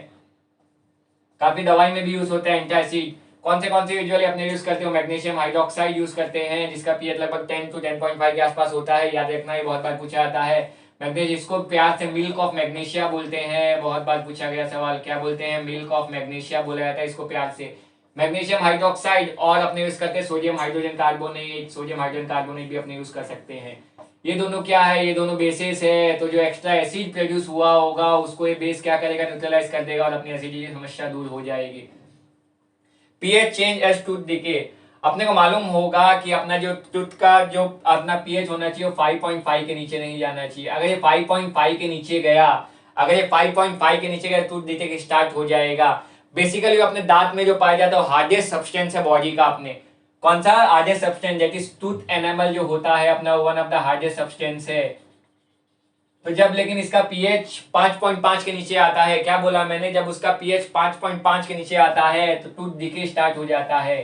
काफी दवाई में भी यूज होता है एंटा एसिड। कौन से यूजुअली अपने यूज करते हो, मैग्नीशियम हाइड्रोक्साइड यूज करते हैं, जिसका पीएच लगभग 10 to 10.5 के आसपास होता है। याद रखना, ये बहुत बार पूछा जाता है। मैग्नीशियम, इसको प्यार से मिल्क ऑफ मैग्नीशिया बोलते हैं, बहुत बार पूछा गया सवाल, क्या बोलते हैं, मिल्क ऑफ मैग्नीशिया बोला जाता है इसको प्यार से। मैग्नीशियम हाइड्रोक्साइड, और अपने यूज करते हैं sodium hydrogen carbonate, sodium hydrogen carbonate भी अपने यूज कर सकते हैं। ये दोनों क्या है, ये दोनों बेसिस है, तो जो एक्स्ट्रा एसिड प्रोड्यूस हुआ होगा उसको ये बेस क्या करेगा, न्यूट्रलाइज कर देगा और अपनी एसिडिटी की समस्या दूर हो जाएगी। PH change as tooth decay, अपने को मालूम होगा कि अपना जो टूथ का जो अपना पीएच होना चाहिए वो 5.5 के नीचे नहीं जाना चाहिए। अगर ये 5.5 के नीचे गया, अगर ये 5.5 के नीचे गया टूथ डिके स्टार्ट हो जाएगा। बेसिकली अपने दांत में जो पाया जाता है वो हार्डेस्ट सब्सटेंस है बॉडी का, अपने कौन सा hardest substance, that is tooth enamel जो होता है अपना, one of the hardest substance है। तो जब लेकिन इसका पीएच 5.5 के नीचे आता है, क्या बोला मैंने, जब उसका पीएच 5.5 के नीचे आता है तो टूथ डिके स्टार्ट हो जाता है।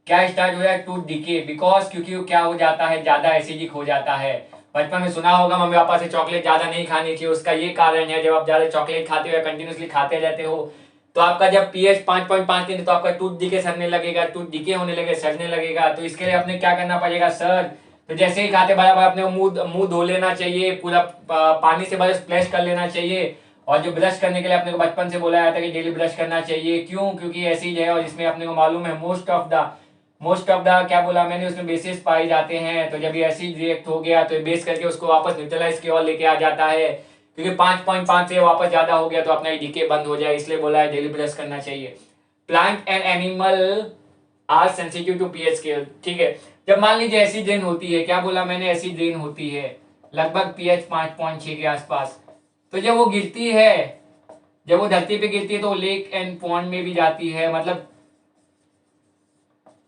क्या स्टार्ट हो जाए, टूथ डिके, बिकॉज क्योंकि वो क्या हो जाता है, ज्यादा एसिडिक हो जाता है। बचपन में सुना होगा मम्मी पापा से चॉकलेट ज्यादा नहीं खानी चाहिए, उसका ये कारण है, जब आप ज्यादा चॉकलेट खाते हो या कंटिन्यूसली खाते रहते हो तो आपका जब पीएच 5.5 के, तो आपका टूथ डिके सड़ने लगेगा, टूथ डिके होने लगेगा, सड़ने लगेगा। तो इसके लिए अपने क्या करना पड़ेगा सर, तो जैसे ही खाते बराबर अपने मुंह मुंह धो लेना चाहिए, पूरा पानी से ब्रश स्प्लैश कर लेना चाहिए। और जो ब्रश करने के लिए अपने को बचपन से बोला जाता है कि डेली ब्रश करना चाहिए, क्यों, क्योंकि एसिड है और इसमें अपने को मालूम है मोस्ट ऑफ द क्या बोला मैंने, उसमें बेसिस पाए जाते हैं। तो जब ये एसिड रिएक्ट हो गया तो ये बेस करके उसको वापस न्यूट्रलाइज की ओर लेके आ जाता है, क्योंकि 5.5 से वापस ज्यादा हो गया तो अपना डीके बंद हो जाए, इसलिए बोला है डेली ब्रश करना चाहिए। Plant and animal are sensitive to pH scale, ठीक है। जब मान लीजिए एसिड रेन होती है, क्या बोला मैंने, एसिड रेन होती है लगभग पीएच 5.6 के आसपास, तो जब वो गिरती है, जब वो धरती पे गिरती है तो लेक एंड पॉन्ड में भी जाती है, मतलब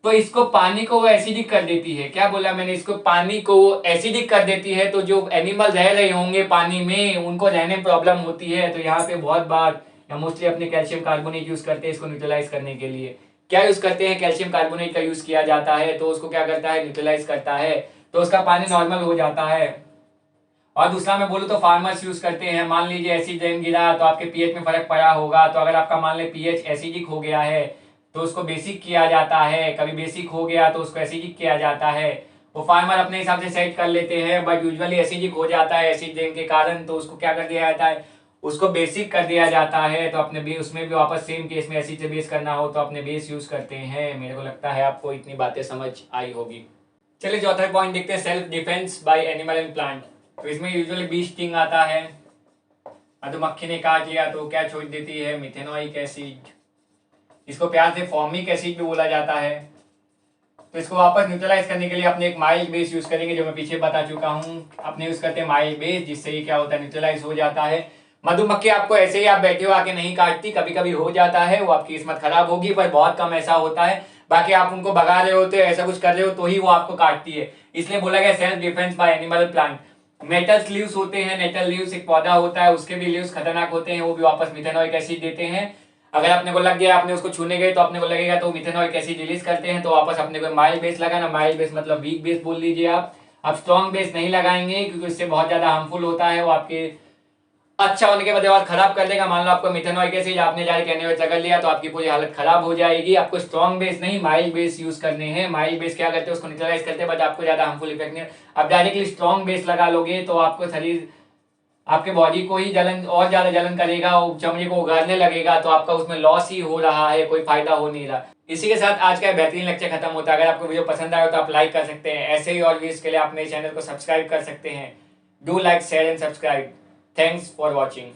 तो इसको पानी को वो एसिडिक कर देती है। क्या बोला मैंने, इसको पानी को एसिडिक कर देती है, तो जो एनिमल रह रहे होंगे पानी में उनको रहने में प्रॉब्लम होती है। तो यहाँ पे बहुत बार या मोस्टली अपने कैल्शियम कार्बोनेट यूज करते हैं इसको न्यूट्रलाइज करने के लिए। क्या यूज करते हैं, कैल्शियम कार्बोनेट का यूज किया जाता है, तो उसको क्या करता है, न्यूट्रलाइज करता है, तो उसका पानी नॉर्मल हो जाता है। और दूसरा मैं बोलूँ तो फार्मर्स यूज करते हैं, मान लीजिए एसिड रेन गिरा तो आपके पीएच में फर्क पड़ा होगा, तो अगर आपका मान ले पीएच एसिडिक हो गया है तो उसको बेसिक किया जाता है, कभी बेसिक हो गया तो उसको एसिडिक किया जाता है। वो फार्मर अपने हिसाब से सेट कर लेते हैं, बट यूजुअली एसिडिक हो जाता है एसिड रेन के कारण, तो उसको क्या कर दिया जाता है, उसको बेसिक कर दिया जाता है। तो अपने भी उसमें भी वापस सेम केस में एसिड से बेस करना हो तो अपने बेस यूज करते हैं। मेरे को लगता है आपको इतनी बातें समझ आई होगी। चलिए चौथा पॉइंट देखते हैं, self defence bye animal and plant. तो इसमें यूजुअली बी स्टिंग आता है, मधुमक्खी ने काट लिया तो क्या छोड़ देती है, मिथेनोइक एसिड, इसको प्यार से फॉर्मिक एसिड भी बोला जाता है। तो इसको वापस न्यूट्रलाइज करने के लिए अपने एक माइल्ड बेस यूज करेंगे, जो मैं पीछे बता चुका हूँ। अपने यूज करते हैं माइल्ड बेस, जिससे ये क्या होता है, न्यूट्रलाइज हो जाता है। मधुमक्खी आपको ऐसे ही आप बैठे हो आके नहीं काटती, कभी कभी हो जाता है, वो आपकी किस्मत खराब होगी, पर बहुत कम ऐसा होता है। बाकी आप उनको भगा रहे होते हो, ऐसा कुछ कर रहे हो तो ही वो आपको काटती है, इसलिए बोला गया self defence bye animal plant. Nettle leaves होते हैं, नेटल लीव्स एक पौधा होता है, उसके भी लीव्स खतरनाक होते हैं, वो भी वापस मिथेनोइक एसिड देते हैं। अगर अपने को लग गया, आपने उसको छूने गए तो अपने को लगेगा तो मिथेनोइक एसिड रिलीज करते हैं, तो वापस अपने को माइल्ड बेस लगाना। माइल्ड बेस मतलब वीक बेस बोल लीजिए आप स्ट्रॉन्ग बेस नहीं लगाएंगे, क्योंकि इससे बहुत ज्यादा हार्मफुल होता है, वो आपके अच्छा होने के बाद खराब कर देगा। मान लो आपको मिथेनोइक एसिड आपने जाके कहने में कर लिया तो आपकी पूरी हालत खराब हो जाएगी। आपको स्ट्रॉन्ग बेस नहीं माइल्ड बेस यूज करने हैं। माइल्ड बेस क्या करते हैं, उसको न्यूट्रलाइज करते हैं, बट आपको ज्यादा हार्मफुल इफेक्ट नहीं। अब डायरेक्टली स्ट्रॉन्ग बेस लगा लोगे तो आपको शरीर, आपके बॉडी को ही जलन और ज्यादा जलन करेगा, चमड़ी को उगाड़ने लगेगा, तो आपका उसमें लॉस ही हो रहा है, कोई फायदा हो नहीं रहा। इसी के साथ आज का बेहतरीन लेक्चर खत्म होता है। अगर आपको वीडियो पसंद आया तो आप लाइक कर सकते हैं, ऐसे ही और वीडियोस के लिए आप मेरे चैनल को सब्सक्राइब कर सकते हैं। Do like, share and subscribe. Thanks for watching.